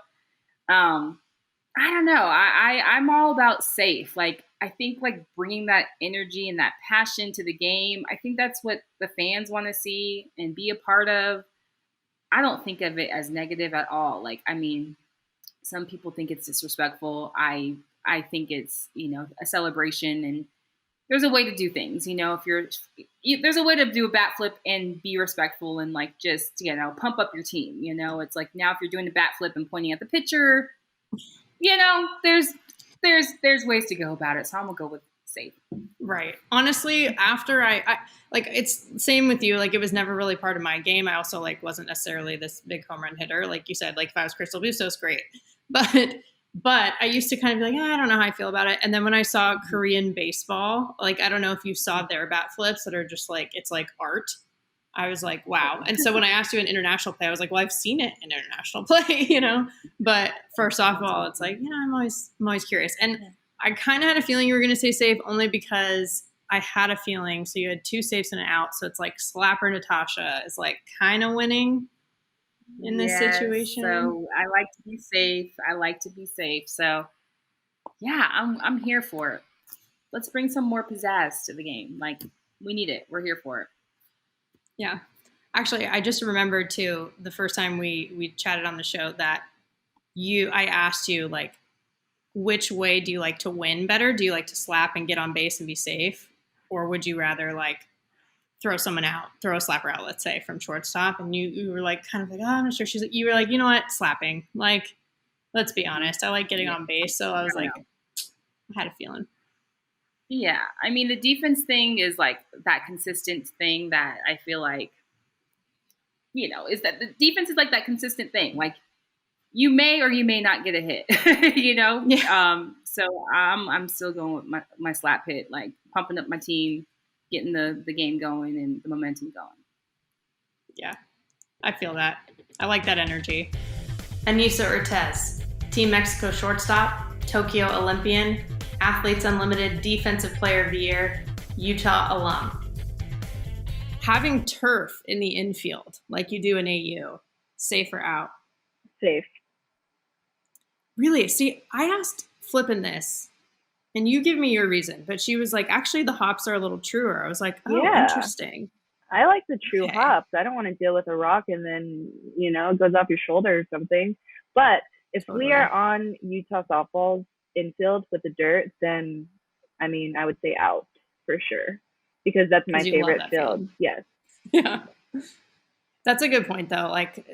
I don't know. I'm all about safe. Like, I think like bringing that energy and that passion to the game, I think that's what the fans want to see and be a part of. I don't think of it as negative at all. Like, I mean, some people think it's disrespectful. I think it's, you know, a celebration, and there's a way to do things, you know, there's a way to do a bat flip and be respectful and like, just, you know, pump up your team. You know, it's like now if you're doing a bat flip and pointing at the pitcher, you know, there's ways to go about it. So I'm gonna go with safe.
Right. Honestly, after I like, it's same with you. Like, it was never really part of my game. I also like wasn't necessarily this big home run hitter. Like you said, like if I was Crystal Bustos, great. But I used to kind of be like, I don't know how I feel about it. And then when I saw Korean baseball, like, I don't know if you saw their bat flips that are just like, it's like art. I was like, wow. And so when I asked you in international play, I was like, well, I've seen it in international play, you know, but for softball, it's like, you know, I'm always curious. And I kind of had a feeling you were going to say safe only because I had a feeling. So you had two safes and an out. So it's like slapper Natasha is like kind of winning in this situation.
So I like to be safe. So yeah, I'm here for it. Let's bring some more pizzazz to the game. Like, we need it. We're here for it.
Yeah. Actually, I just remembered too, the first time we chatted on the show that I asked you, like, which way do you like to win better? Do you like to slap and get on base and be safe? Or would you rather like throw someone out, throw a slapper out, let's say, from shortstop? And you were like, kind of like, oh, I'm not sure. You were like, you know what? Slapping. Like, let's be honest. I like getting on base. So I was like, I had a feeling.
Yeah, I mean, the defense thing is like that consistent thing that I feel like, you know, is that the defense is like that consistent thing. Like, you may or you may not get a hit, you know?
Yeah.
So I'm still going with my slap hit, like pumping up my team, getting the game going and the momentum going.
Yeah, I feel that. I like that energy. Anissa Ortez, Team Mexico shortstop, Tokyo Olympian, Athletes Unlimited Defensive Player of the Year, Utah alum. Having turf in the infield, like you do in AU, safe or out?
Safe.
Really? See, I asked Flippin' this, and you give me your reason, but she was like, actually, the hops are a little truer. I was like, oh, interesting.
I like the true hops. I don't want to deal with a rock and then, you know, it goes off your shoulder or something. But if we are on Utah softball's infield with the dirt, then, I mean, I would say out for sure, because that's my favorite field. Yes.
Yeah. That's a good point, though. Like,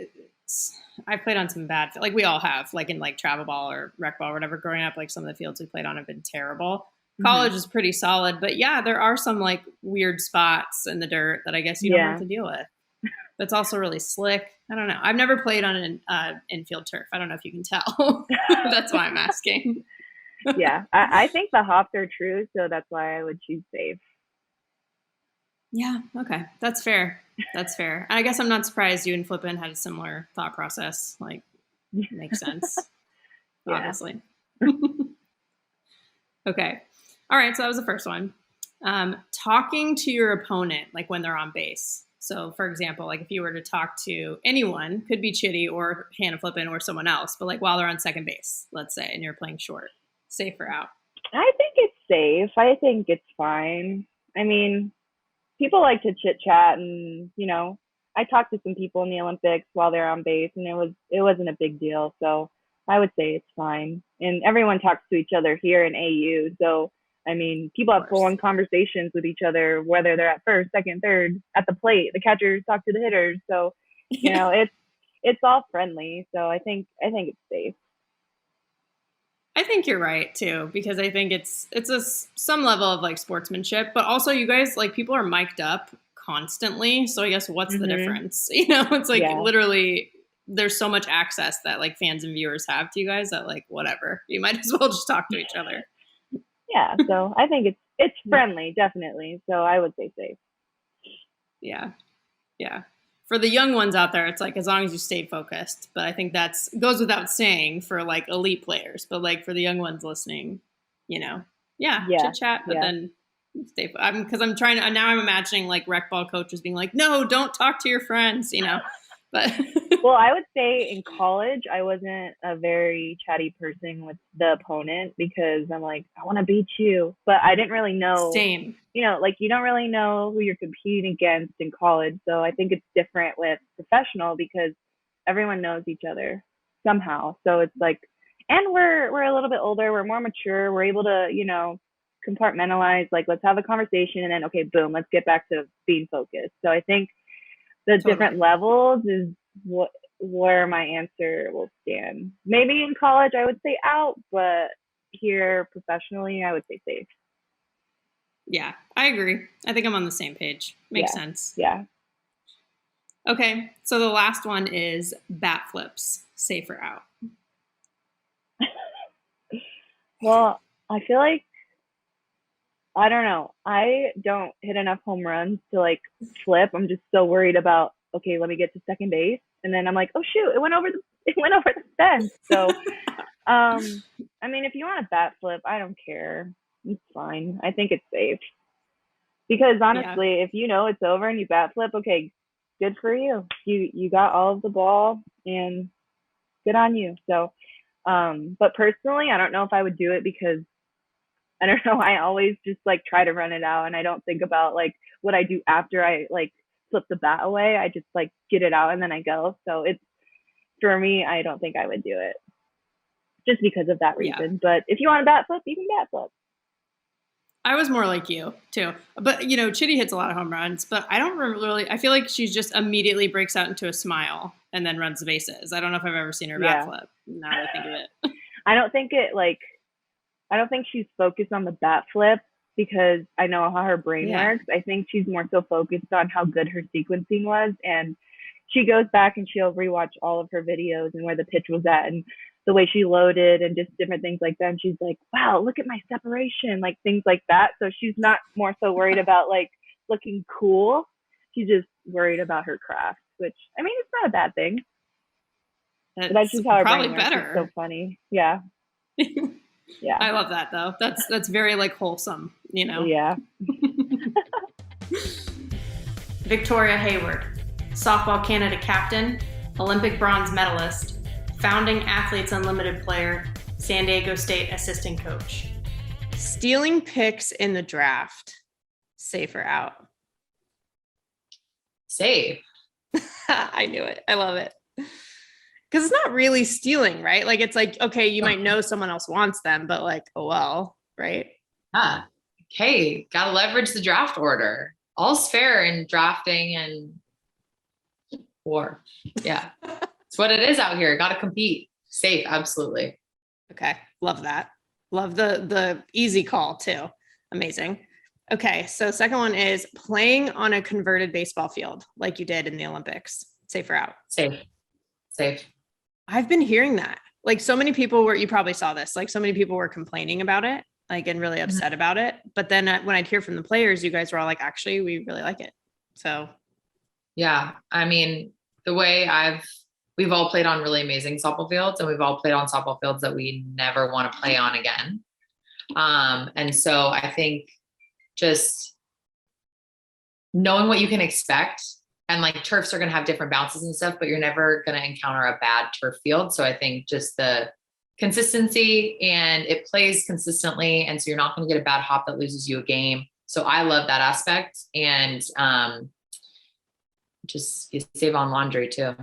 I played on some bad, like we all have, like in like travel ball or rec ball or whatever growing up, like some of the fields we played on have been terrible. College is pretty solid, but yeah, there are some like weird spots in the dirt that I guess you don't have to deal with. But it's also really slick. I don't know. I've never played on an infield turf. I don't know if you can tell. That's why I'm asking.
Yeah, I think the hops are true, so that's why I would choose safe.
Yeah, okay. That's fair. That's fair. I guess I'm not surprised you and Flippin had a similar thought process. Like, makes sense. Obviously. Okay. All right, so that was the first one. Talking to your opponent, like when they're on base, So for example, like if you were to talk to anyone, could be Chitty or Hannah Flippin or someone else, but like while they're on second base, let's say, and you're playing short, safe or out?
I think it's safe. I think it's fine. I mean, people like to chit chat, and I talked to some people in the Olympics while they're on base, and it wasn't a big deal. So I would say it's fine. And everyone talks to each other here in AU. So I mean, people have full-on conversations with each other, whether they're at first, second, third, at the plate. The catchers talk to the hitters. So it's all friendly. So I think it's safe.
I think you're right too, because I think it's some level of like sportsmanship, but also you guys, like, people are mic'd up constantly. So I guess what's the difference? It's like literally there's so much access that like fans and viewers have to you guys that like whatever, you might as well just talk to each other.
Yeah, so I think it's friendly, definitely. So I would say safe.
Yeah. For the young ones out there, it's like as long as you stay focused. But I think goes without saying for like elite players. But like for the young ones listening, chit chat, but then stay. Because I'm trying to now. I'm imagining like rec ball coaches being like, "No, don't talk to your friends," But
well, I would say in college, I wasn't a very chatty person with the opponent because I'm like, I want to beat you, but I didn't really know.
Same.
Like you don't really know who you're competing against in college. So I think it's different with professional because everyone knows each other somehow. So it's like, and we're a little bit older, we're more mature, we're able to, compartmentalize, like, let's have a conversation and then, okay, boom, let's get back to being focused. So I think the different levels is where my answer will stand. Maybe in college I would say out, but here professionally I would say safe.
Yeah, I agree. I think I'm on the same page. Makes sense.
Yeah.
Okay, so the last one is bat flips, safe or out?
Well, I feel like, I don't know. I don't hit enough home runs to like flip. I'm just so worried about, okay, let me get to second base. And then I'm like, oh shoot, it went over the fence. So, I mean, if you want a bat flip, I don't care. It's fine. I think it's safe. Because honestly, if it's over and you bat flip, okay, good for you. You got all of the ball and good on you. So, but personally, I don't know if I would do it because I don't know. I always just like try to run it out, and I don't think about like what I do after I like flip the bat away. I just like get it out and then I go. So it's, for me, I don't think I would do it just because of that reason. But if you want a bat flip, you can bat flip.
I was more like you too, but Chitty hits a lot of home runs, but I don't really. I feel like she just immediately breaks out into a smile and then runs the bases. I don't know if I've ever seen her bat flip. Now that I think of it,
I don't think she's focused on the bat flip because I know how her brain works. I think she's more so focused on how good her sequencing was, and she goes back and she'll rewatch all of her videos and where the pitch was at and the way she loaded and just different things like that. And she's like, wow, look at my separation, like things like that. So she's not more so worried about like looking cool. She's just worried about her craft, which, I mean, it's not a bad thing. That's just how her
probably
brain works.
better.
It's so funny. Yeah. Yeah.
I love that though. That's very like wholesome,
Yeah.
Victoria Hayward, Softball Canada captain, Olympic bronze medalist, founding Athletes Unlimited player, San Diego State assistant coach. Stealing picks in the draft, safe or out?
Safe.
I knew it. I love it. Because it's not really stealing, right? Like, it's like, okay, you might know someone else wants them, but like, oh well, right?
Hey, gotta leverage the draft order. All's fair in drafting and war. Yeah. It's what it is out here. Gotta compete. Safe, absolutely.
Okay. Love that. Love the easy call too. Amazing. Okay. So second one is playing on a converted baseball field like you did in the Olympics. Safe or out?
Safe.
I've been hearing that. Like so many people you probably saw this, like so many people were complaining about it, like, and really upset about it. But then when I'd hear from the players, you guys were all like, actually, we really like it. So.
Yeah. I mean, the way we've all played on really amazing softball fields, and we've all played on softball fields that we never want to play on again. And so I think just knowing what you can expect
and like turfs are going to have different bounces and stuff, but you're never going to encounter a bad turf field. So I think just the consistency, and it plays consistently. And so you're not going to get a bad hop that loses you a game. So I love that aspect. And just you save on laundry too.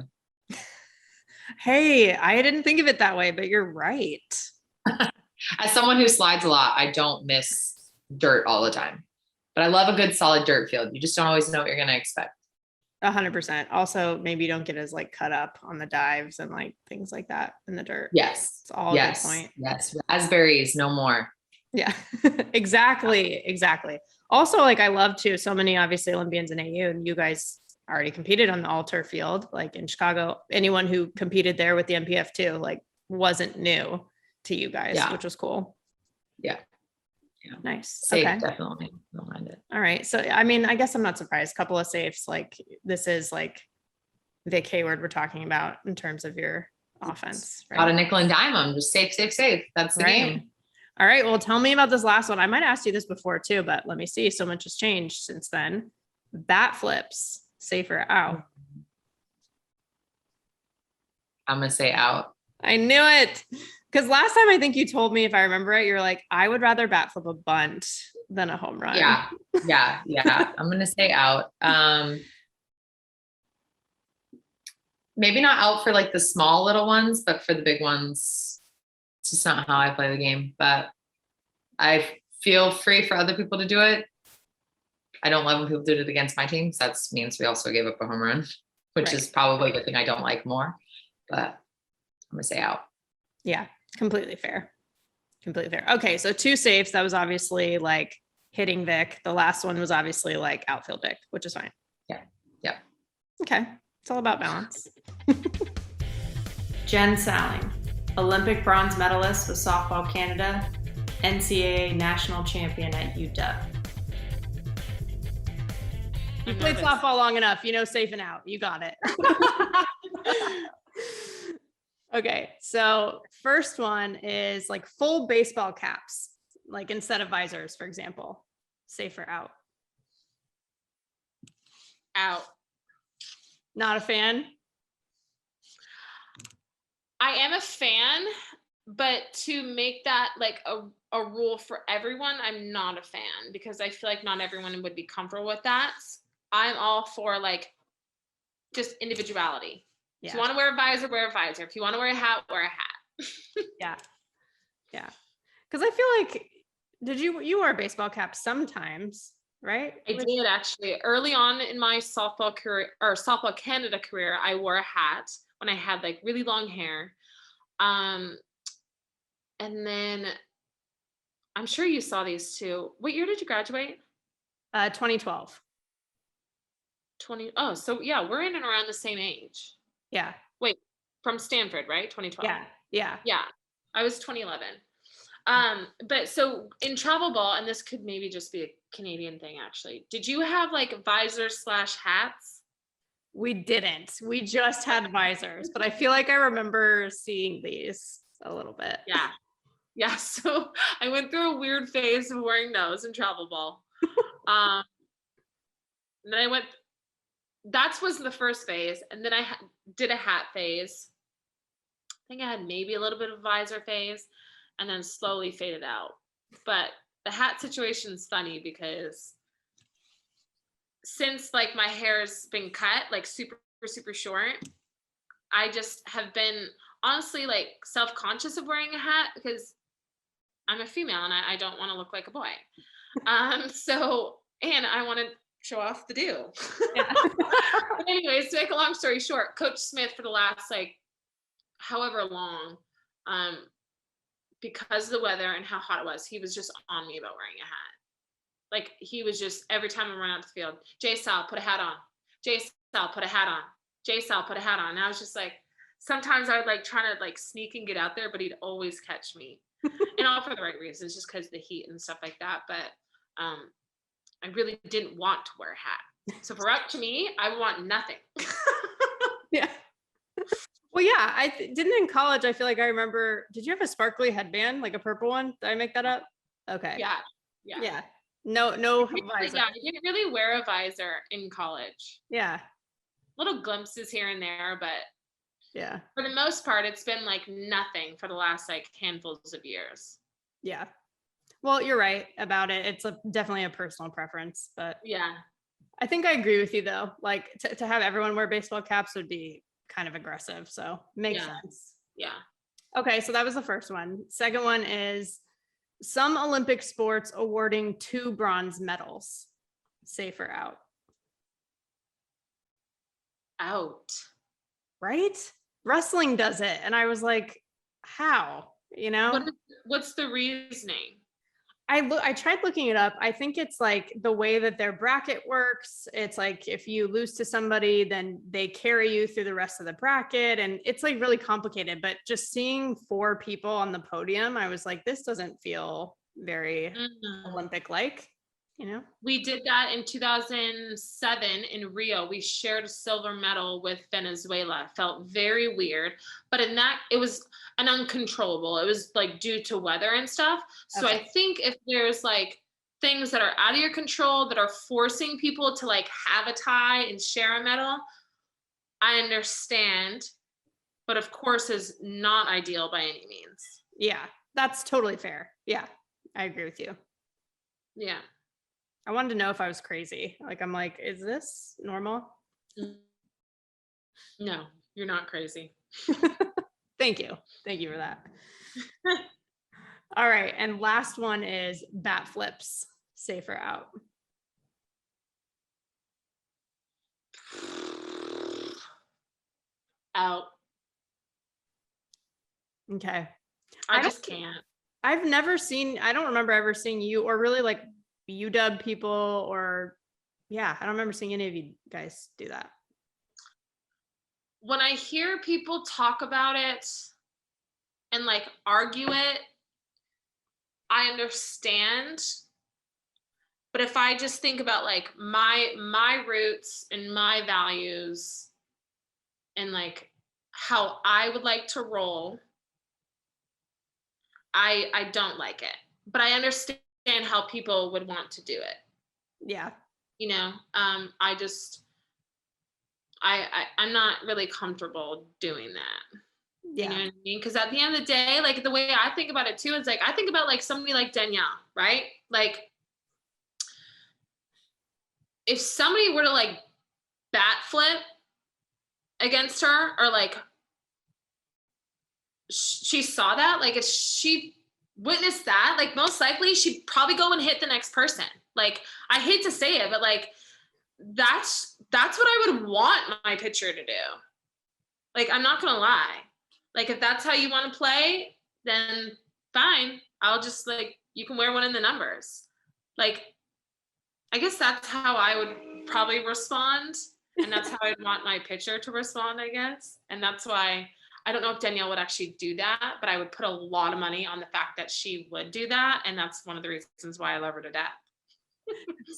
Hey, I didn't think of it that way, but you're right.
As someone who slides a lot, I don't miss dirt all the time, but I love a good solid dirt field. You just don't always know what you're going to expect.
100%. Also, maybe you don't get as like cut up on the dives and like things like that in the dirt.
Yes.
It's all a good point.
Yes. Raspberries, no more.
Yeah, exactly. Also, like I love too, so many obviously Olympians in AU, and you guys already competed on the all turf field, like in Chicago. Anyone who competed there with the MPF too, like wasn't new to you guys, which was cool.
Yeah.
Nice.
Safe,
okay.
definitely. Don't mind it.
All right. So, I mean, I guess I'm not surprised. Couple of safes, like this is like Vic Hayward we're talking about in terms of your offense. Right?
Got a nickel and dime them. Just safe. That's the game.
All right. Well, tell me about this last one. I might have asked you this before too, but let me see. So much has changed since then. Bat flips, safe or out?
I'm going to say out.
I knew it. Because last time I think you told me, if I remember it, you're like, I would rather bat flip a bunt than a home run.
Yeah. I'm going to say out. Maybe not out for like the small little ones, but for the big ones, it's just not how I play the game. But I feel free for other people to do it. I don't love when people do it against my team. So that means we also gave up a home run, which is probably the thing I don't like more. But I'm going to say out.
Yeah. Completely fair. Okay. So 2 safes. That was obviously like hitting Vic. The last one was obviously like outfield Vic, which is fine.
Yeah.
Okay. It's all about balance. Jen Salling, Olympic bronze medalist with Softball Canada, NCAA national champion at UW. You played softball long enough. You know, safe and out. You got it. Okay, so first one is like full baseball caps, like instead of visors, for example. Safe or out?
Out.
Not a fan?
I am a fan, but to make that like a rule for everyone, I'm not a fan because I feel like not everyone would be comfortable with that. I'm all for like just individuality. Yeah. If you want to wear a visor, wear a visor. If you want to wear a hat, wear a hat.
Yeah. Because I feel like, you wore a baseball cap sometimes, right?
I did actually. Early on in my softball career or Softball Canada career, I wore a hat when I had like really long hair. And then I'm sure you saw these too. What year did you graduate?
2012.
Oh, so yeah, we're in and around the same age.
Yeah.
Wait, from Stanford, right? 2012.
Yeah.
I was 2011. But so in travel ball, and this could maybe just be a Canadian thing actually. Did you have like visors / hats?
We didn't. We just had visors, but I feel like I remember seeing these a little bit.
Yeah. So I went through a weird phase of wearing those in travel ball. And then that was the first phase. And then I did a hat phase. I think I had maybe a little bit of visor phase and then slowly faded out. But the hat situation is funny because since like my hair's been cut, like super, super short, I just have been honestly like self-conscious of wearing a hat because I'm a female and I don't want to look like a boy. And I want to show off the do. But anyways, to make a long story short, Coach Smith for the last like however long, because of the weather and how hot it was, he was just on me about wearing a hat. Like he was just every time I ran out the field, Jay Sal, put a hat on. Jay Sal, put a hat on. Jay Sal, put a hat on. And I was just like, sometimes I would like trying to like sneak and get out there, but he'd always catch me. And all for the right reasons, just because of the heat and stuff like that. But I really didn't want to wear a hat. So for up to me, I want nothing.
Yeah. Well, yeah, I didn't in college. I feel like I remember, did you have a sparkly headband, like a purple one? Did I make that up? Okay.
Yeah.
No visor.
Yeah, I didn't really wear a visor in college.
Yeah.
little glimpses here and there, but
Yeah.
for the most part, it's been like nothing for the last like handfuls of years.
Yeah. Well, you're right about it. It's definitely a personal preference, but
Yeah.
I think I agree with you though. Like to have everyone wear baseball caps would be kind of aggressive. So makes sense.
Yeah.
Okay. So that was the first one. Second one is some Olympic sports awarding 2 bronze medals. Safe or out?
Out.
Right? Wrestling does it. And I was like, how? You know?
What's the reasoning?
I tried looking it up. I think it's like the way that their bracket works. It's like if you lose to somebody, then they carry you through the rest of the bracket. And it's like really complicated. But just seeing 4 people on the podium, I was like, this doesn't feel very Olympic-like, you know?
We did that in 2007 in Rio. We shared a silver medal with Venezuela. Felt very weird, but in that it was an uncontrollable. It was like due to weather and stuff. So
Okay.
I think if there's like things that are out of your control that are forcing people to like have a tie and share a medal, I understand, but of course is not ideal by any means.
Yeah, that's totally fair. Yeah, I agree with you.
Yeah.
I wanted to know if I was crazy. Like, I'm like, is this normal?
No, you're not crazy.
Thank you. Thank you for that. All right. And last one is bat flips. Safe or out?
Out.
Okay.
I just can't.
I've never seen, I don't remember ever seeing you or really like UW people or, yeah, I don't remember seeing any of you guys do that.
When I hear people talk about it and like argue it, I understand. But if I just think about like my roots and my values and like how I would like to roll, I don't like it. But I understand how people would want to do it.
Yeah.
You know, I'm not really comfortable doing that.
Yeah.
You know what I mean? Because at the end of the day, like the way I think about it too, is like I think about like somebody like Danielle, right? Like if somebody were to like bat flip against her or like she saw that, like if she witnessed that, like most likely she'd probably go and hit the next person. Like I hate to say it, but like that's what I would want my pitcher to do. Like I'm not gonna lie. Like if that's how you want to play, then fine. I'll just like you can wear one in the numbers. Like I guess that's how I would probably respond. And that's how I'd want my pitcher to respond, I guess. And that's why I don't know if Danielle would actually do that, but I would put a lot of money on the fact that she would do that. And that's one of the reasons why I love her to death.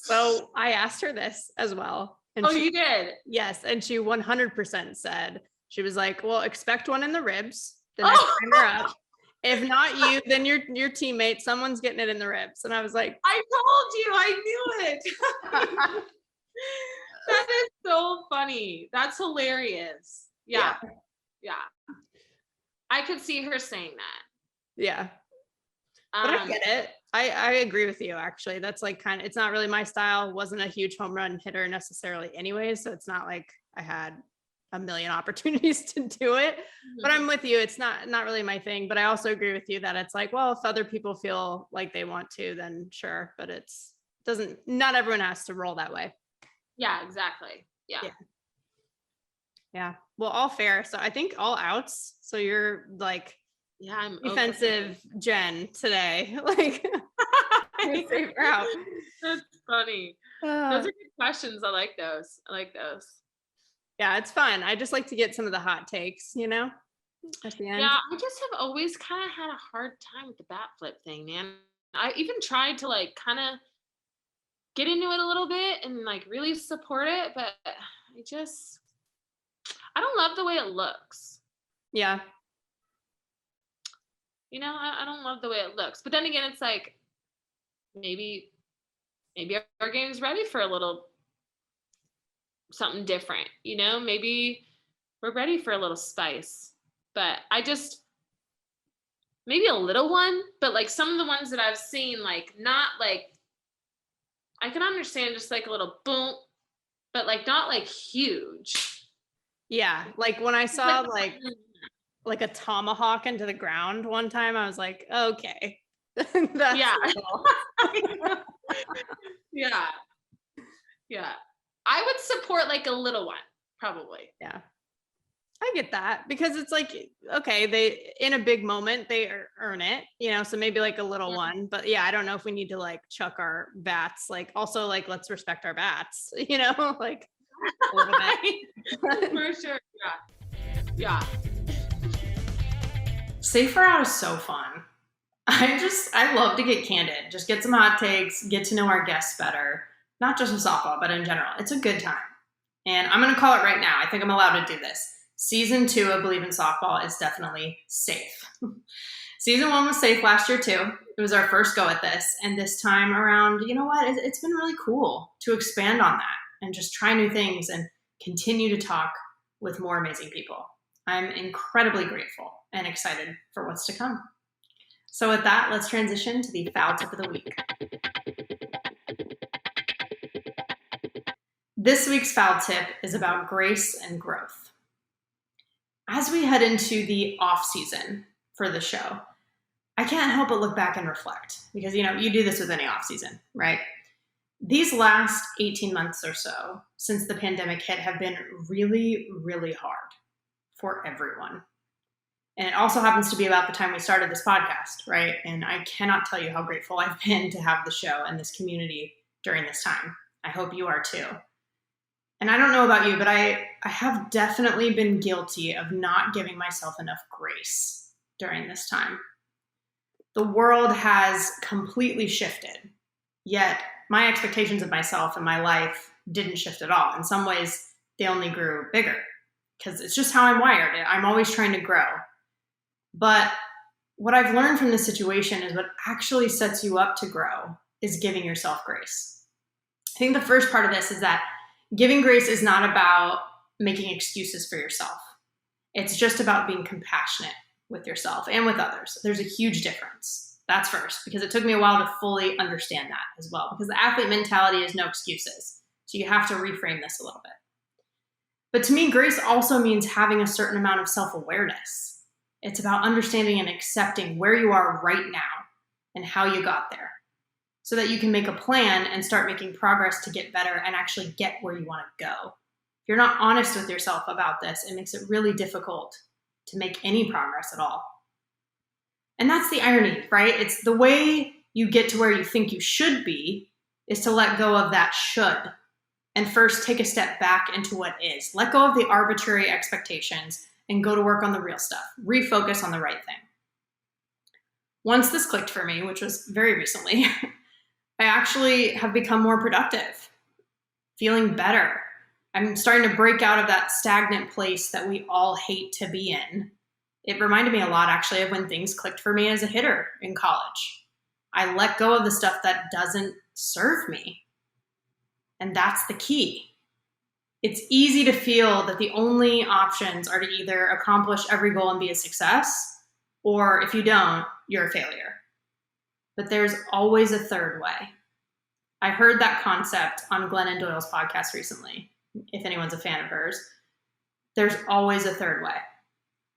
So I asked her this as well. And
you did?
Yes. And she 100% said, she was like, well, expect one in the ribs the next time you're up. If not you, then your teammate, someone's getting it in the ribs. And I was like,
I told you, I knew it. That is so funny. That's hilarious. Yeah. I could see her saying that.
Yeah. But I get it. I agree with you, actually. That's like kind of, it's not really my style. Wasn't a huge home run hitter necessarily anyway. So it's not like I had a million opportunities to do it. But I'm with you. It's not really my thing. But I also agree with you that it's like, well, if other people feel like they want to, then sure. But not everyone has to roll that way.
Yeah, exactly.
Yeah. Well, all fair. So I think all outs. So you're like,
I'm
defensive okay. Jen today. Like, safe out.
That's funny. Those are good questions. I like those.
Yeah, it's fun. I just like to get some of the hot takes, you know, at the end.
Yeah, I just have always kind of had a hard time with the bat flip thing, man. I even tried to like kind of get into it a little bit and like really support it, but I don't love the way it looks.
Yeah.
You know, I don't love the way it looks. But then again, it's like maybe our game's ready for a little something different, you know, maybe we're ready for a little spice. But maybe a little one, but like some of the ones that I've seen, like not like, I can understand just like a little boom, but like not like huge.
Yeah, like when I saw like a tomahawk into the ground one time, I was like, okay. That's
Yeah.
cool.
Yeah. Yeah. I would support like a little one, probably.
Yeah. I get that because it's like, okay, they in a big moment, they earn it, you know, so maybe like a little one. But yeah, I don't know if we need to like chuck our bats. Like also like let's respect our bats, you know, like a little bit.
For sure. Yeah. Yeah.
Safer Out is so fun. I love to get candid, just get some hot takes, get to know our guests better, not just with softball, but in general. It's a good time. And I'm going to call it right now. I think I'm allowed to do this. Season 2 of Bleav in Softball is definitely safe. Season 1 was safe last year too. It was our first go at this. And this time around, you know what? It's been really cool to expand on that and just try new things and continue to talk with more amazing people. I'm incredibly grateful and excited for what's to come. So with that, let's transition to the foul tip of the week. This week's foul tip is about grace and growth. As we head into the off season for the show, I can't help but look back and reflect because, you know, you do this with any off season, right? These last 18 months or so since the pandemic hit have been really, really hard for everyone. And it also happens to be about the time we started this podcast, right? And I cannot tell you how grateful I've been to have the show and this community during this time. I hope you are too. And I don't know about you, but I have definitely been guilty of not giving myself enough grace during this time. The world has completely shifted, yet my expectations of myself and my life didn't shift at all. In some ways, they only grew bigger because it's just how I'm wired. I'm always trying to grow. But what I've learned from this situation is what actually sets you up to grow is giving yourself grace. I think the first part of this is that giving grace is not about making excuses for yourself. It's just about being compassionate with yourself and with others. There's a huge difference. That's first, because it took me a while to fully understand that as well, because the athlete mentality is no excuses. So you have to reframe this a little bit. But to me, grace also means having a certain amount of self-awareness. It's about understanding and accepting where you are right now and how you got there so that you can make a plan and start making progress to get better and actually get where you want to go. If you're not honest with yourself about this, it makes it really difficult to make any progress at all. And that's the irony, right? It's the way you get to where you think you should be is to let go of that should and first take a step back into what is. Let go of the arbitrary expectations and go to work on the real stuff. Refocus on the right thing. Once this clicked for me, which was very recently, I actually have become more productive, feeling better. I'm starting to break out of that stagnant place that we all hate to be in. It reminded me a lot, actually, of when things clicked for me as a hitter in college. I let go of the stuff that doesn't serve me. And that's the key. It's easy to feel that the only options are to either accomplish every goal and be a success, or if you don't, you're a failure. But there's always a third way. I heard that concept on Glennon Doyle's podcast recently, if anyone's a fan of hers. There's always a third way.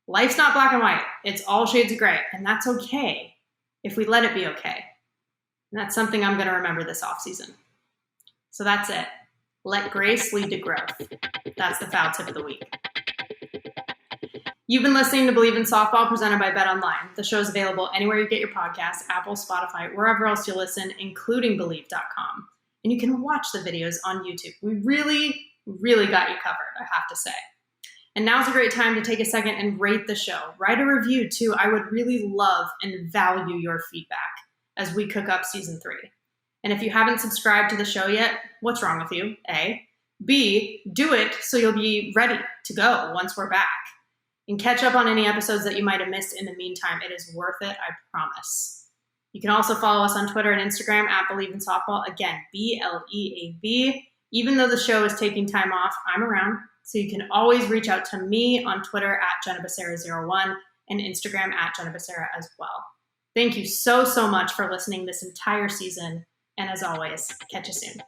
Life's not black and white. It's all shades of gray, and that's okay if we let it be okay. And that's something I'm going to remember this offseason. So that's it. Let grace lead to growth. That's the foul tip of the week. You've been listening to Bleav in Softball, presented by BetOnline. The show is available anywhere you get your podcasts, Apple, Spotify, wherever else you listen, including Bleav.com. And you can watch the videos on YouTube. We really, really got you covered, I have to say. And now's a great time to take a second and rate the show. Write a review, too. I would really love and value your feedback as we cook up season 3. And if you haven't subscribed to the show yet, what's wrong with you? A. B. Do it so you'll be ready to go once we're back. And catch up on any episodes that you might have missed in the meantime. It is worth it, I promise. You can also follow us on Twitter and Instagram at Bleav in Softball. Again, BLEAV. Even though the show is taking time off, I'm around. So you can always reach out to me on Twitter at JennaBecerra01 and Instagram at JennaBecerra as well. Thank you so much for listening this entire season. And as always, catch you soon.